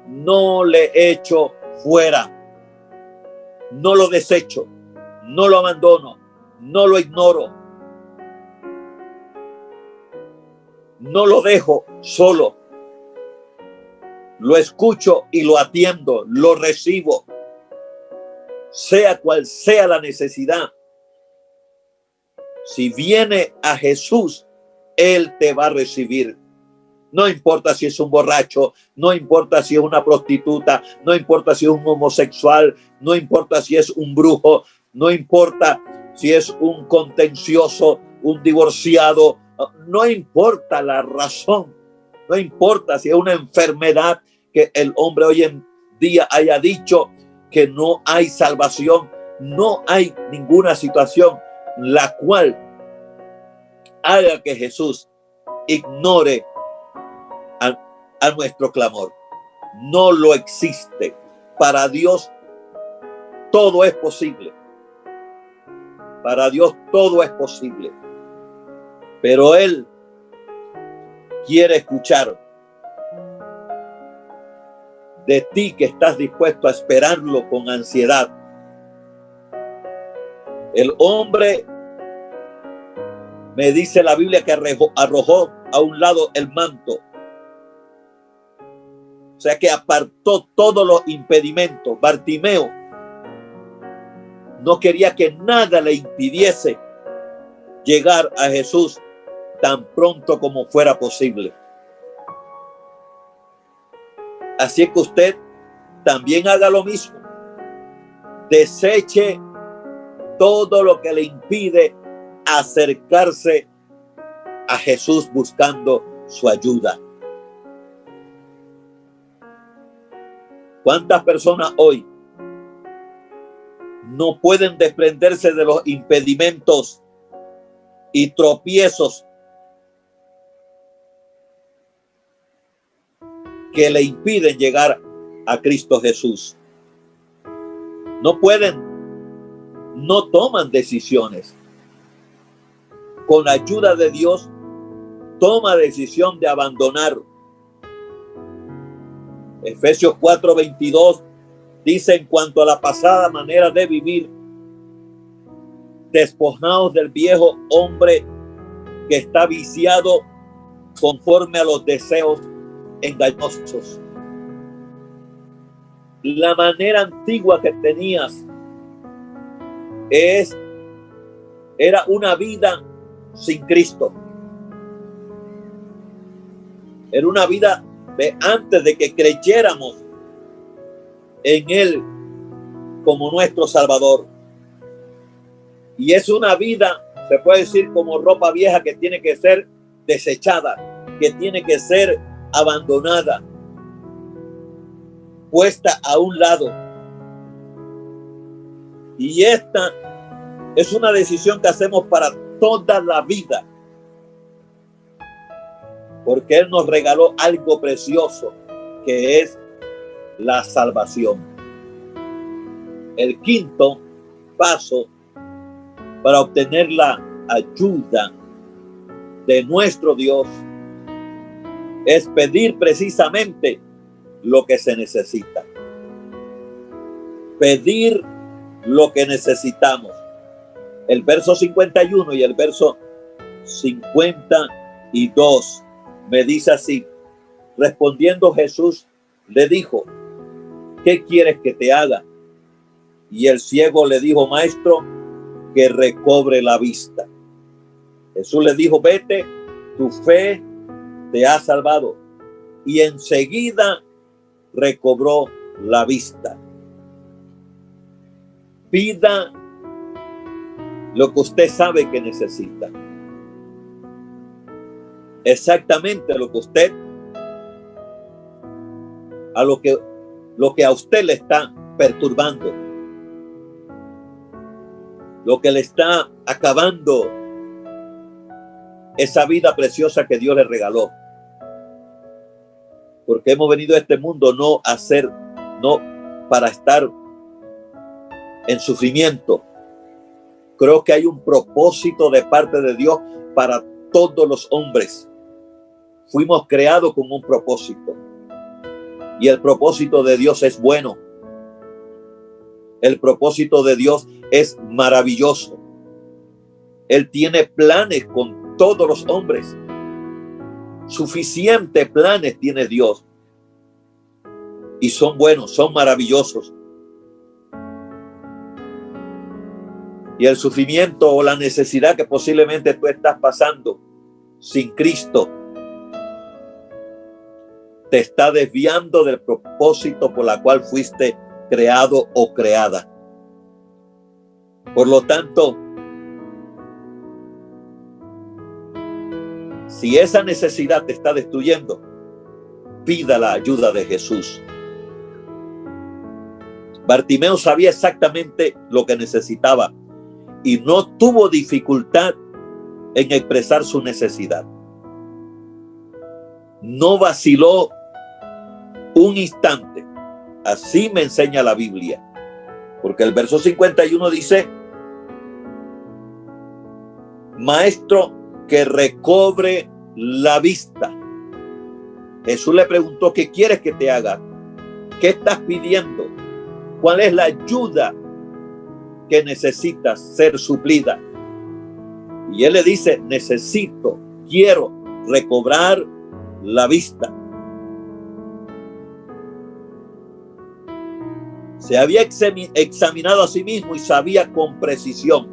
no le echo fuera, no lo desecho, no lo abandono, no lo ignoro, no lo dejo solo, lo escucho y lo atiendo, lo recibo, sea cual sea la necesidad. Si viene a Jesús, Él te va a recibir. No importa si es un borracho, no importa si es una prostituta, no importa si es un homosexual, no importa si es un brujo, no importa si es un contencioso, un divorciado, no importa la razón, no importa si es una enfermedad que el hombre hoy en día haya dicho que no hay salvación, no hay ninguna situación la cual haga que Jesús ignore a nuestro clamor. No lo existe. Para Dios todo es posible. Para Dios todo es posible. Pero Él quiere escuchar de ti que estás dispuesto a esperarlo con ansiedad. El hombre, me dice la Biblia, que arrojó a un lado el manto. O sea que apartó todos los impedimentos. Bartimeo no quería que nada le impidiese llegar a Jesús tan pronto como fuera posible. Así es que usted también haga lo mismo. Deseche todo lo que le impide acercarse a Jesús buscando su ayuda. ¿Cuántas personas hoy no pueden desprenderse de los impedimentos y tropiezos que le impiden llegar a Cristo Jesús? No pueden, no toman decisiones. Con la ayuda de Dios, toma decisión de abandonar. Efesios 4:22 dice: en cuanto a la pasada manera de vivir, despojaos del viejo hombre que está viciado conforme a los deseos engañosos. La manera antigua que tenías era una vida sin Cristo. Era una vida de antes de que creyéramos en Él como nuestro Salvador. Y es una vida, se puede decir, como ropa vieja que tiene que ser desechada, que tiene que ser abandonada, puesta a un lado. Y esta es una decisión que hacemos para toda la vida, porque Él nos regaló algo precioso, que es la salvación. El quinto paso para obtener la ayuda de nuestro Dios es pedir precisamente lo que se necesita. Pedir lo que necesitamos. El verso 51 y el verso 52 me dice así: respondiendo Jesús le dijo: ¿qué quieres que te haga? Y el ciego le dijo: maestro, que recobre la vista. Jesús le dijo: vete, tu fe te ha salvado. Y enseguida recobró la vista. Pida lo que usted sabe que necesita. Exactamente lo que usted, lo que a usted le está perturbando, lo que le está acabando esa vida preciosa que Dios le regaló. Porque hemos venido a este mundo no para estar en sufrimiento. Creo que hay un propósito de parte de Dios para todos los hombres. Fuimos creados con un propósito. Y el propósito de Dios es bueno. El propósito de Dios es maravilloso. Él tiene planes con todos los hombres. Suficientes planes tiene Dios. Y son buenos, son maravillosos. Y el sufrimiento o la necesidad que posiblemente tú estás pasando sin Cristo te está desviando del propósito por la cual fuiste creado o creada. Por lo tanto, si esa necesidad te está destruyendo, pida la ayuda de Jesús. Bartimeo sabía exactamente lo que necesitaba y no tuvo dificultad en expresar su necesidad. No vaciló un instante. Así me enseña la Biblia. Porque el verso 51 dice: maestro, que recobre la vista. Jesús le preguntó: ¿qué quieres que te haga? ¿Qué estás pidiendo? ¿Cuál es la ayuda que necesitas ser suplida? Y él le dice: quiero recobrar la vista. Se había examinado a sí mismo y sabía con precisión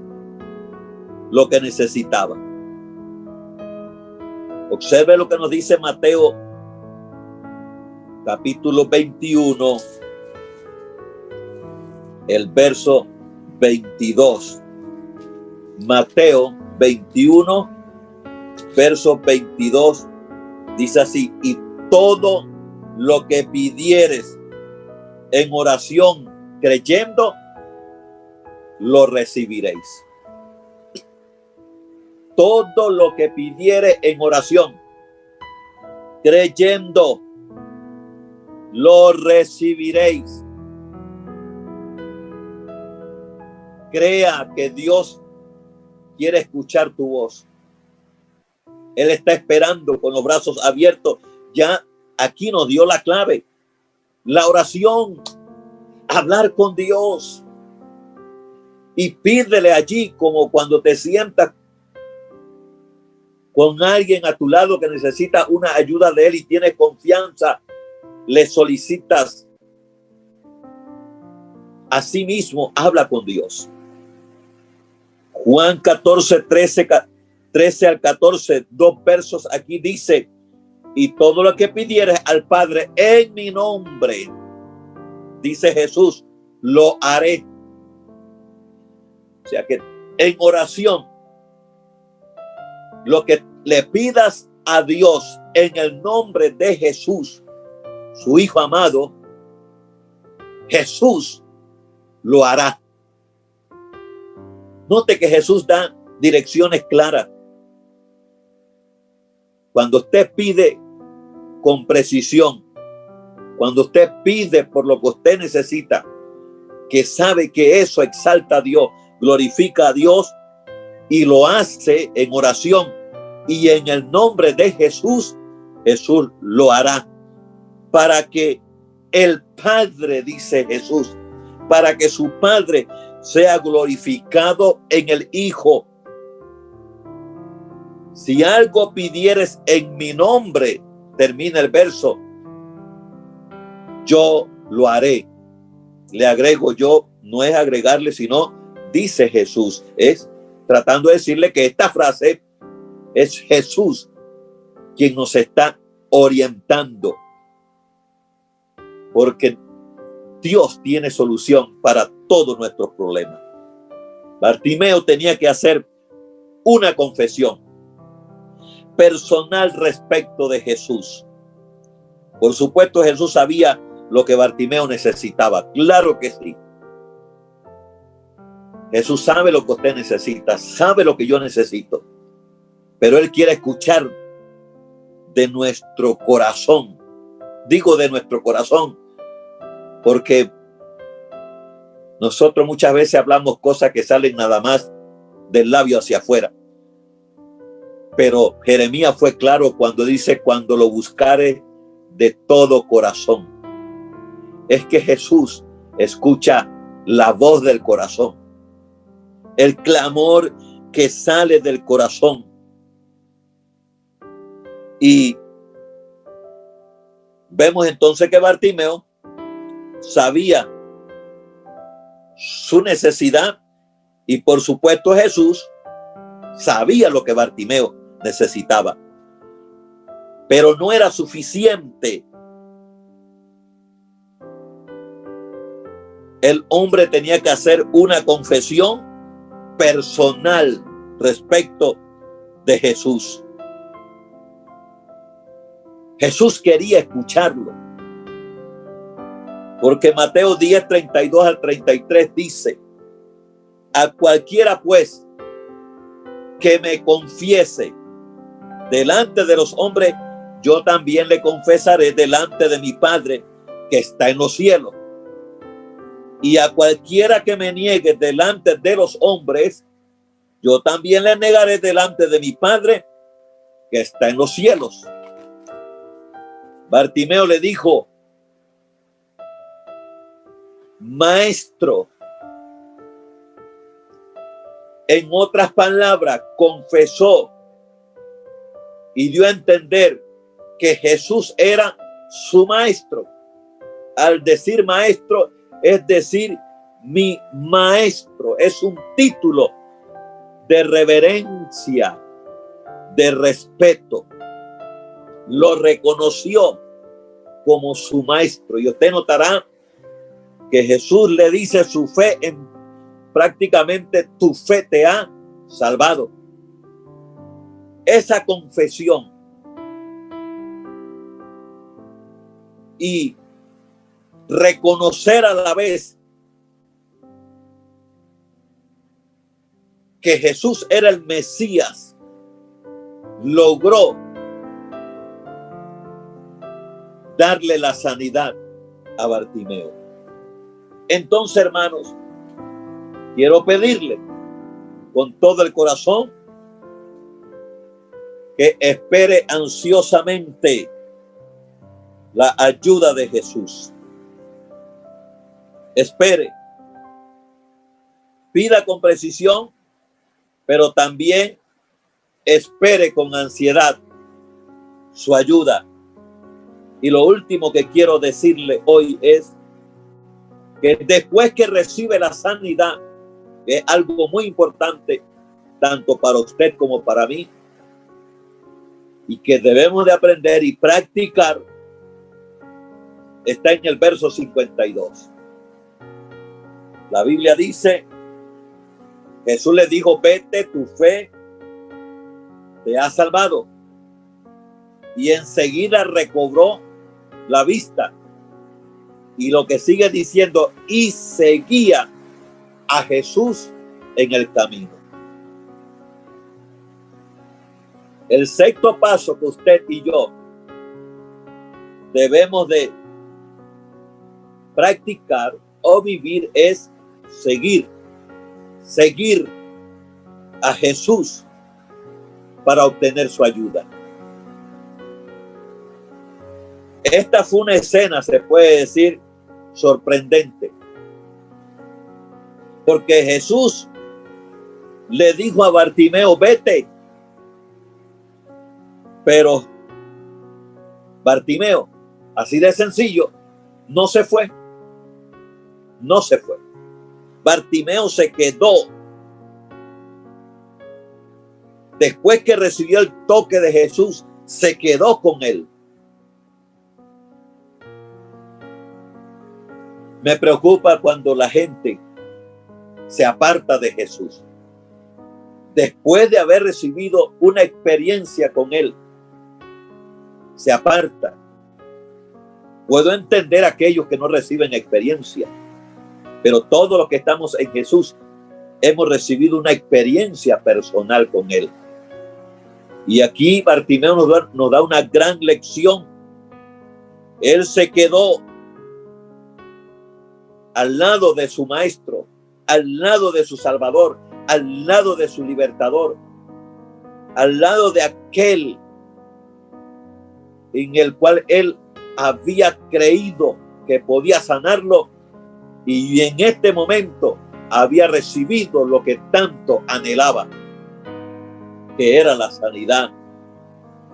lo que necesitaba. Observe lo que nos dice Mateo capítulo 21, el verso 22. Mateo 21, verso 22, dice así: y todo lo que pidieres en oración creyendo, lo recibiréis. Todo lo que pidieres en oración creyendo, lo recibiréis. Crea que Dios quiere escuchar tu voz. Él está esperando con los brazos abiertos. Ya aquí nos dio la clave. La oración, hablar con Dios. Y pídele allí, como cuando te sientas con alguien a tu lado que necesita una ayuda de él y tienes confianza, le solicitas. Así mismo, habla con Dios. Juan 14, 13 al 14, 2 versos aquí dice: y todo lo que pidieres al Padre en mi nombre, dice Jesús, lo haré. O sea que en oración, lo que le pidas a Dios en el nombre de Jesús, su Hijo amado, Jesús lo hará. Note que Jesús da direcciones claras. Cuando usted pide con precisión, cuando usted pide por lo que usted necesita, que sabe que eso exalta a Dios, glorifica a Dios y lo hace en oración y en el nombre de Jesús, Jesús lo hará para que el Padre, dice Jesús, para que su Padre sea glorificado en el Hijo. Si algo pidieres en mi nombre, termina el verso, yo lo haré. Le agrego yo, no es agregarle, sino dice Jesús. Es tratando de decirle que esta frase es Jesús quien nos está orientando. Porque Dios tiene solución para todos nuestros problemas. Bartimeo tenía que hacer una confesión personal respecto de Jesús. Por supuesto, Jesús sabía lo que Bartimeo necesitaba. Claro que sí. Jesús sabe lo que usted necesita, sabe lo que yo necesito. Pero Él quiere escuchar de nuestro corazón. Digo de nuestro corazón, porque nosotros muchas veces hablamos cosas que salen nada más del labio hacia afuera. Pero Jeremías fue claro cuando dice: cuando lo buscare de todo corazón. Es que Jesús escucha la voz del corazón, el clamor que sale del corazón. Y vemos entonces que Bartimeo sabía su necesidad y por supuesto Jesús sabía lo que Bartimeo necesitaba. Pero no era suficiente. El hombre tenía que hacer una confesión personal respecto de Jesús. Jesús quería escucharlo. Porque Mateo 10, 32 al 33 dice: a cualquiera pues que me confiese delante de los hombres, yo también le confesaré delante de mi Padre que está en los cielos. Y a cualquiera que me niegue delante de los hombres, yo también le negaré delante de mi Padre que está en los cielos. Bartimeo le dijo: Maestro. En otras palabras, confesó y dio a entender que Jesús era su maestro. Al decir maestro, es decir, mi maestro. Es un título de reverencia, de respeto. Lo reconoció como su maestro. Y usted notará que Jesús le dice su fe en prácticamente tu fe te ha salvado. Esa confesión y reconocer a la vez que Jesús era el Mesías, logró darle la sanidad a Bartimeo. Entonces, hermanos, quiero pedirle con todo el corazón que espere ansiosamente la ayuda de Jesús. Espere, pida con precisión, pero también espere con ansiedad su ayuda. Y lo último que quiero decirle hoy es que después que recibe la sanidad, que es algo muy importante, tanto para usted como para mí, y que debemos de aprender y practicar, está en el verso 52. La Biblia dice, Jesús le dijo, vete, tu fe te ha salvado. Y enseguida recobró la vista. Y lo que sigue diciendo, y seguía a Jesús en el camino. El sexto paso que usted y yo debemos de practicar o vivir es seguir a Jesús para obtener su ayuda. Esta fue una escena, se puede decir, sorprendente, porque Jesús le dijo a Bartimeo, vete, pero Bartimeo, así de sencillo, no se fue. Bartimeo se quedó. Después que recibió el toque de Jesús, se quedó con él. Me preocupa cuando la gente se aparta de Jesús. Después de haber recibido una experiencia con él, se aparta. Puedo entender a aquellos que no reciben experiencia, pero todos los que estamos en Jesús hemos recibido una experiencia personal con él. Y aquí Bartimeo nos da una gran lección. Él se quedó al lado de su maestro, al lado de su salvador, al lado de su libertador, al lado de aquel en el cual él había creído que podía sanarlo, y en este momento había recibido lo que tanto anhelaba, que era la sanidad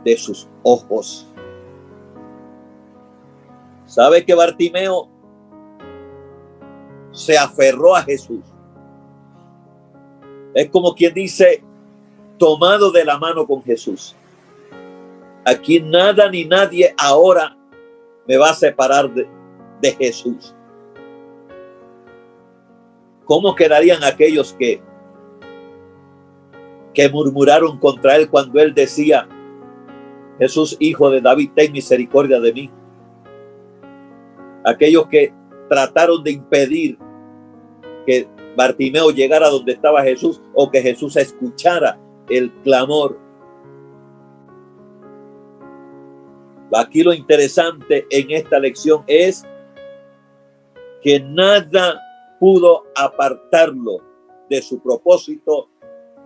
de sus ojos. ¿Sabe que Bartimeo se aferró a Jesús? Es como quien dice, tomado de la mano con Jesús. Aquí nada ni nadie ahora me va a separar de Jesús. ¿Cómo quedarían aquellos que murmuraron contra él cuando él decía, Jesús, hijo de David, ten misericordia de mí? Aquellos que trataron de impedir que Bartimeo llegara donde estaba Jesús, o que Jesús escuchara el clamor. Aquí lo interesante en esta lección es que nada pudo apartarlo de su propósito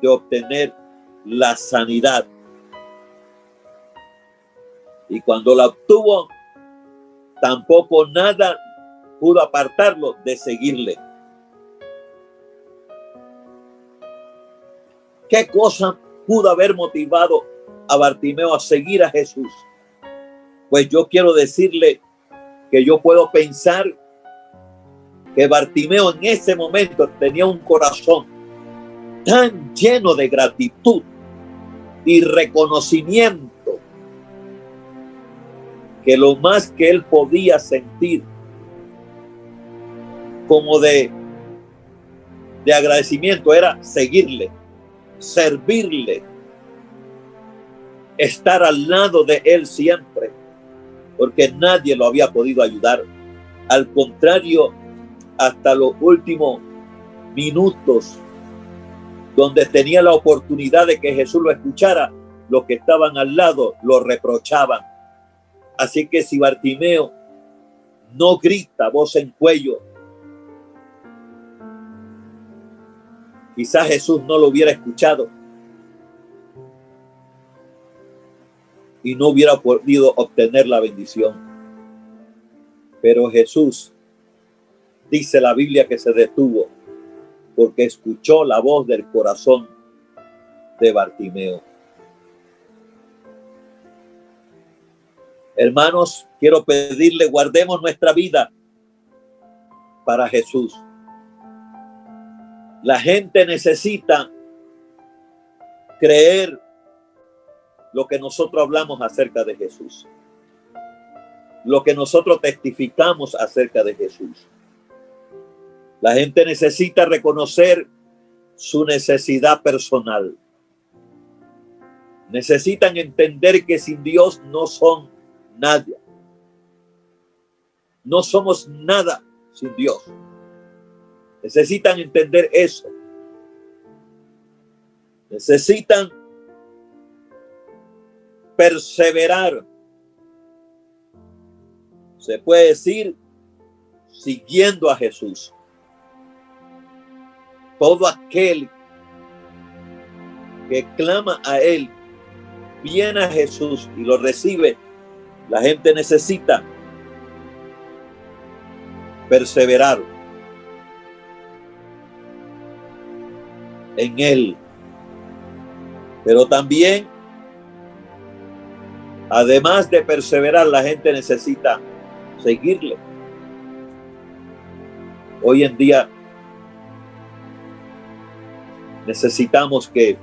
de obtener la sanidad. Y cuando la obtuvo, tampoco nada pudo apartarlo de seguirle. ¿Qué cosa pudo haber motivado a Bartimeo a seguir a Jesús? Pues yo quiero decirle que yo puedo pensar que Bartimeo en ese momento tenía un corazón tan lleno de gratitud y reconocimiento que lo más que él podía sentir como de agradecimiento era seguirle, servirle, estar al lado de él siempre, porque nadie lo había podido ayudar. Al contrario, hasta los últimos minutos, donde tenía la oportunidad de que Jesús lo escuchara, los que estaban al lado lo reprochaban. Así que si Bartimeo no grita voz en cuello, quizás Jesús no lo hubiera escuchado y no hubiera podido obtener la bendición. Pero Jesús, dice la Biblia, que se detuvo porque escuchó la voz del corazón de Bartimeo. Hermanos, quiero pedirle, guardemos nuestra vida para Jesús. La gente necesita creer lo que nosotros hablamos acerca de Jesús, lo que nosotros testificamos acerca de Jesús. La gente necesita reconocer su necesidad personal. Necesitan entender que sin Dios no son nadie. No somos nada sin Dios. Necesitan entender eso. Necesitan perseverar. Se puede decir, siguiendo a Jesús. Todo aquel que clama a Él, viene a Jesús y lo recibe. La gente necesita perseverar en Él. Pero también, además de perseverar, la gente necesita seguirle. Hoy en día necesitamos que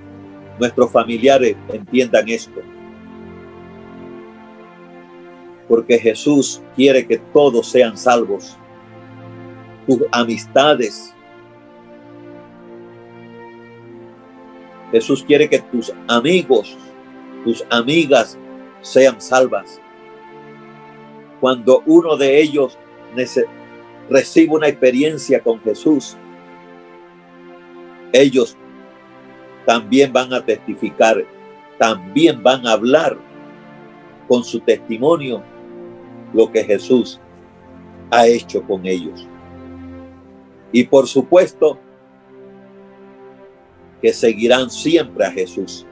nuestros familiares entiendan esto, porque Jesús quiere que todos sean salvos. Tus amistades. Jesús quiere que tus amigos, tus amigas sean salvas. Cuando uno de ellos recibe una experiencia con Jesús, ellos también van a testificar, también van a hablar con su testimonio lo que Jesús ha hecho con ellos. Y por supuesto que seguirán siempre a Jesús,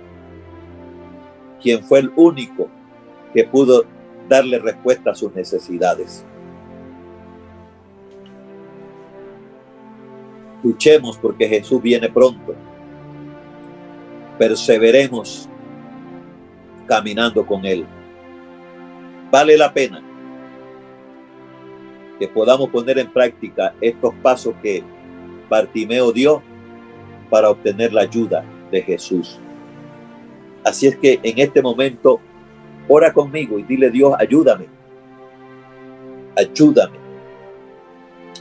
quien fue el único que pudo darle respuesta a sus necesidades. Luchemos porque Jesús viene pronto. Perseveremos caminando con Él. Vale la pena que podamos poner en práctica estos pasos que Bartimeo dio para obtener la ayuda de Jesús. Así es que en este momento, ora conmigo y dile: Dios, ayúdame. Ayúdame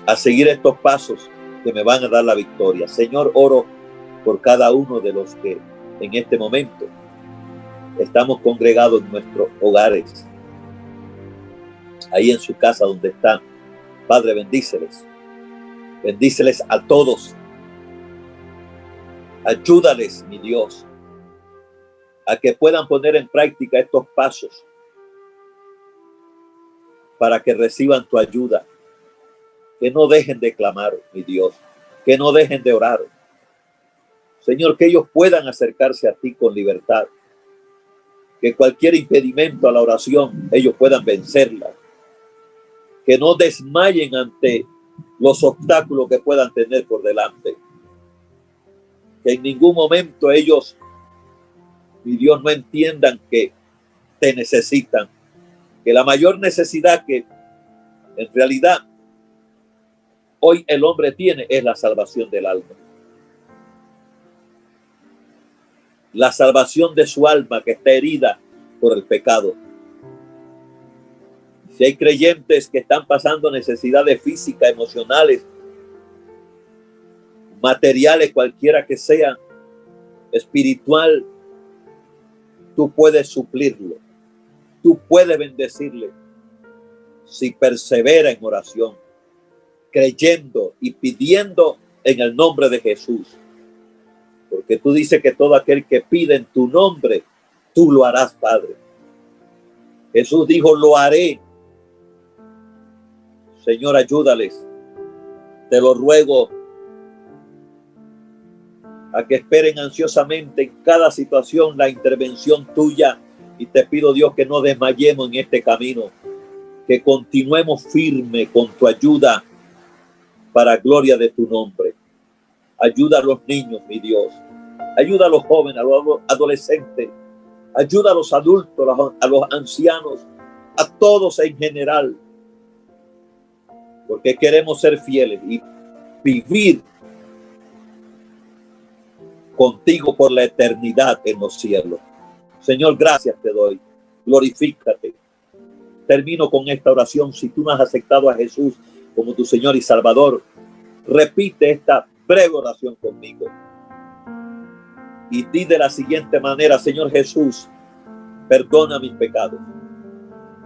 a seguir estos pasos que me van a dar la victoria. Señor, oro por cada uno de los que en este momento estamos congregados en nuestros hogares, ahí en su casa donde están. Padre, bendíceles. Bendíceles a todos. Ayúdales, mi Dios, a que puedan poner en práctica estos pasos para que reciban tu ayuda. Que no dejen de clamar, mi Dios, que no dejen de orar. Señor, que ellos puedan acercarse a ti con libertad. Que cualquier impedimento a la oración, ellos puedan vencerla. Que no desmayen ante los obstáculos que puedan tener por delante. Que en ningún momento ellos, mi Dios, no entiendan que te necesitan. Que la mayor necesidad que en realidad hoy el hombre tiene es la salvación del alma. La salvación de su alma que está herida por el pecado. Si hay creyentes que están pasando necesidades físicas, emocionales, materiales, cualquiera que sean, espiritual, tú puedes suplirlo. Tú puedes bendecirle si persevera en oración, creyendo y pidiendo en el nombre de Jesús. Porque tú dices que todo aquel que pide en tu nombre, tú lo harás, Padre. Jesús dijo, lo haré. Señor, ayúdales. Te lo ruego a que esperen ansiosamente en cada situación la intervención tuya. Y te pido, Dios, que no desmayemos en este camino, que continuemos firme con tu ayuda para gloria de tu nombre. Ayuda a los niños, mi Dios. Ayuda a los jóvenes, a los adolescentes. Ayuda a los adultos, a los ancianos, a todos en general. Porque queremos ser fieles y vivir contigo por la eternidad en los cielos. Señor, gracias te doy. Glorifícate. Termino con esta oración. Si tú no has aceptado a Jesús como tu Señor y Salvador, repite esta breve oración conmigo. Y di de la siguiente manera: Señor Jesús, perdona mis pecados.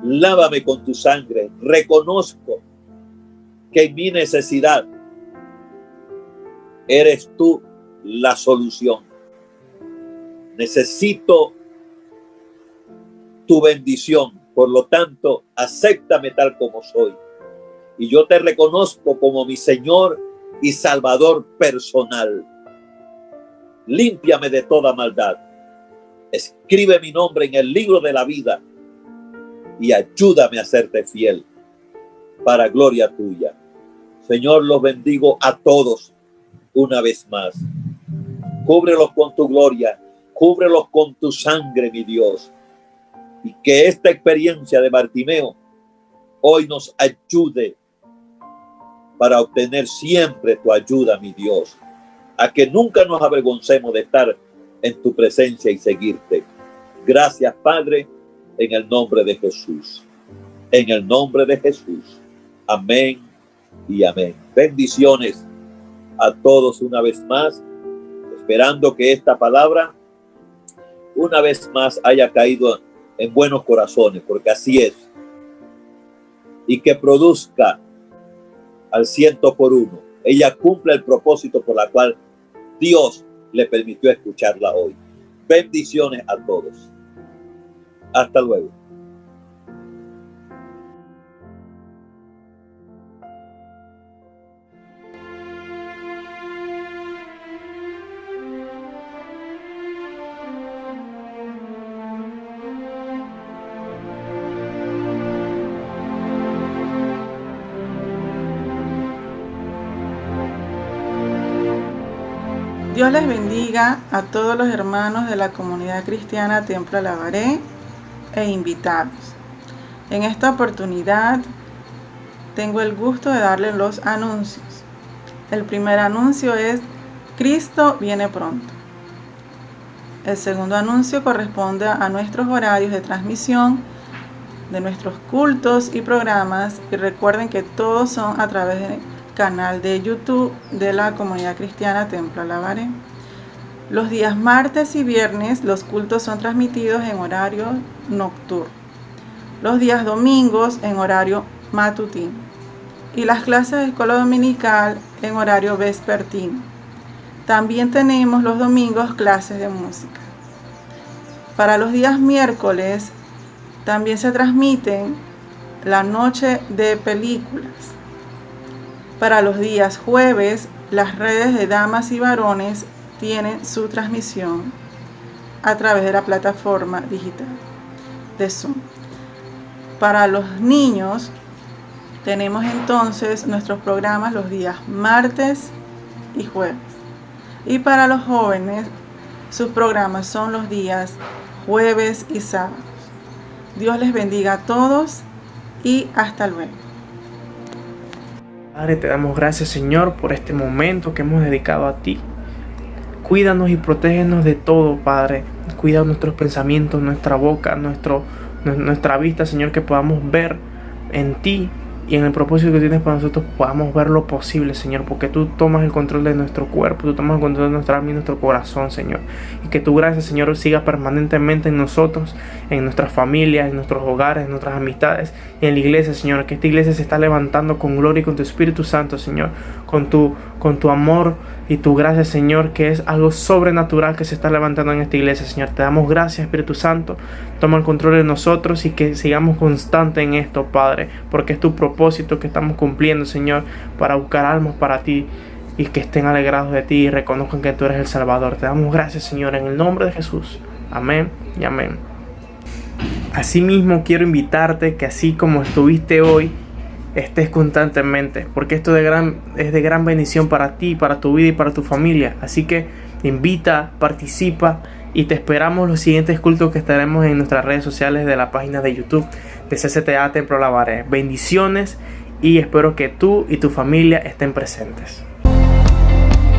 Lávame con tu sangre. Reconozco que en mi necesidad eres tú la solución. Necesito tu bendición. Por lo tanto, acéptame tal como soy. Y yo te reconozco como mi Señor y Salvador personal. Límpiame de toda maldad. Escribe mi nombre en el libro de la vida y ayúdame a serte fiel para gloria tuya. Señor, los bendigo a todos una vez más. Cúbrelos con tu gloria, cúbrelos con tu sangre, mi Dios. Y que esta experiencia de Bartimeo hoy nos ayude para obtener siempre tu ayuda, mi Dios. A que nunca nos avergoncemos de estar en tu presencia y seguirte. Gracias, Padre, en el nombre de Jesús. En el nombre de Jesús. Amén y amén. Bendiciones a todos una vez más, esperando que esta palabra una vez más haya caído en buenos corazones, porque así es, y que produzca al 100%. Ella cumple el propósito por la cual Dios le permitió escucharla hoy. Bendiciones a todos. Hasta luego. Dios les bendiga a todos los hermanos de la comunidad cristiana Templo Alabaré e invitados. En esta oportunidad tengo el gusto de darles los anuncios. El primer anuncio es: Cristo viene pronto. El segundo anuncio corresponde a nuestros horarios de transmisión de nuestros cultos y programas, y recuerden que todos son a través del canal de YouTube de la comunidad cristiana Templo Alabaré. Los días martes y viernes los cultos son transmitidos en horario nocturno. Los días domingos en horario matutino. Y las clases de escuela dominical en horario vespertino. También tenemos los domingos clases de música. Para los días miércoles también se transmiten la noche de películas. Para los días jueves, las redes de damas y varones tienen su transmisión a través de la plataforma digital de Zoom. Para los niños, tenemos entonces nuestros programas los días martes y jueves. Y para los jóvenes, sus programas son los días jueves y sábados. Dios les bendiga a todos y hasta luego. Padre, te damos gracias, Señor, por este momento que hemos dedicado a ti. Cuídanos y protégenos de todo, Padre. Cuida nuestros pensamientos, nuestra boca, nuestra vista, Señor, que podamos ver en ti y en el propósito que tienes para nosotros, podamos ver lo posible, Señor, porque tú tomas el control de nuestro cuerpo, tú tomas el control de nuestra alma y nuestro corazón, Señor. Y que tu gracia, Señor, siga permanentemente en nosotros, en nuestras familias, en nuestros hogares, en nuestras amistades y en la iglesia, Señor. Que esta iglesia se está levantando con gloria y con tu Espíritu Santo, Señor, con tu amor y tu gracia, Señor, que es algo sobrenatural que se está levantando en esta iglesia, Señor. Te damos gracias, Espíritu Santo. Toma el control de nosotros y que sigamos constantes en esto, Padre, porque es tu propósito que estamos cumpliendo, Señor, para buscar almas para ti y que estén alegrados de ti y reconozcan que tú eres el Salvador. Te damos gracias, Señor, en el nombre de Jesús. Amén y amén. Asimismo, quiero invitarte que así como estuviste hoy, estés constantemente, porque esto es de gran bendición para ti, para tu vida y para tu familia. Así que invita, participa y te esperamos los siguientes cultos que estaremos en nuestras redes sociales de la página de YouTube de CCTA Templo La Varé. Bendiciones y espero que tú y tu familia estén presentes.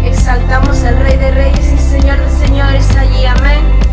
Exaltamos al Rey de Reyes y Señor de Señores allí, amén.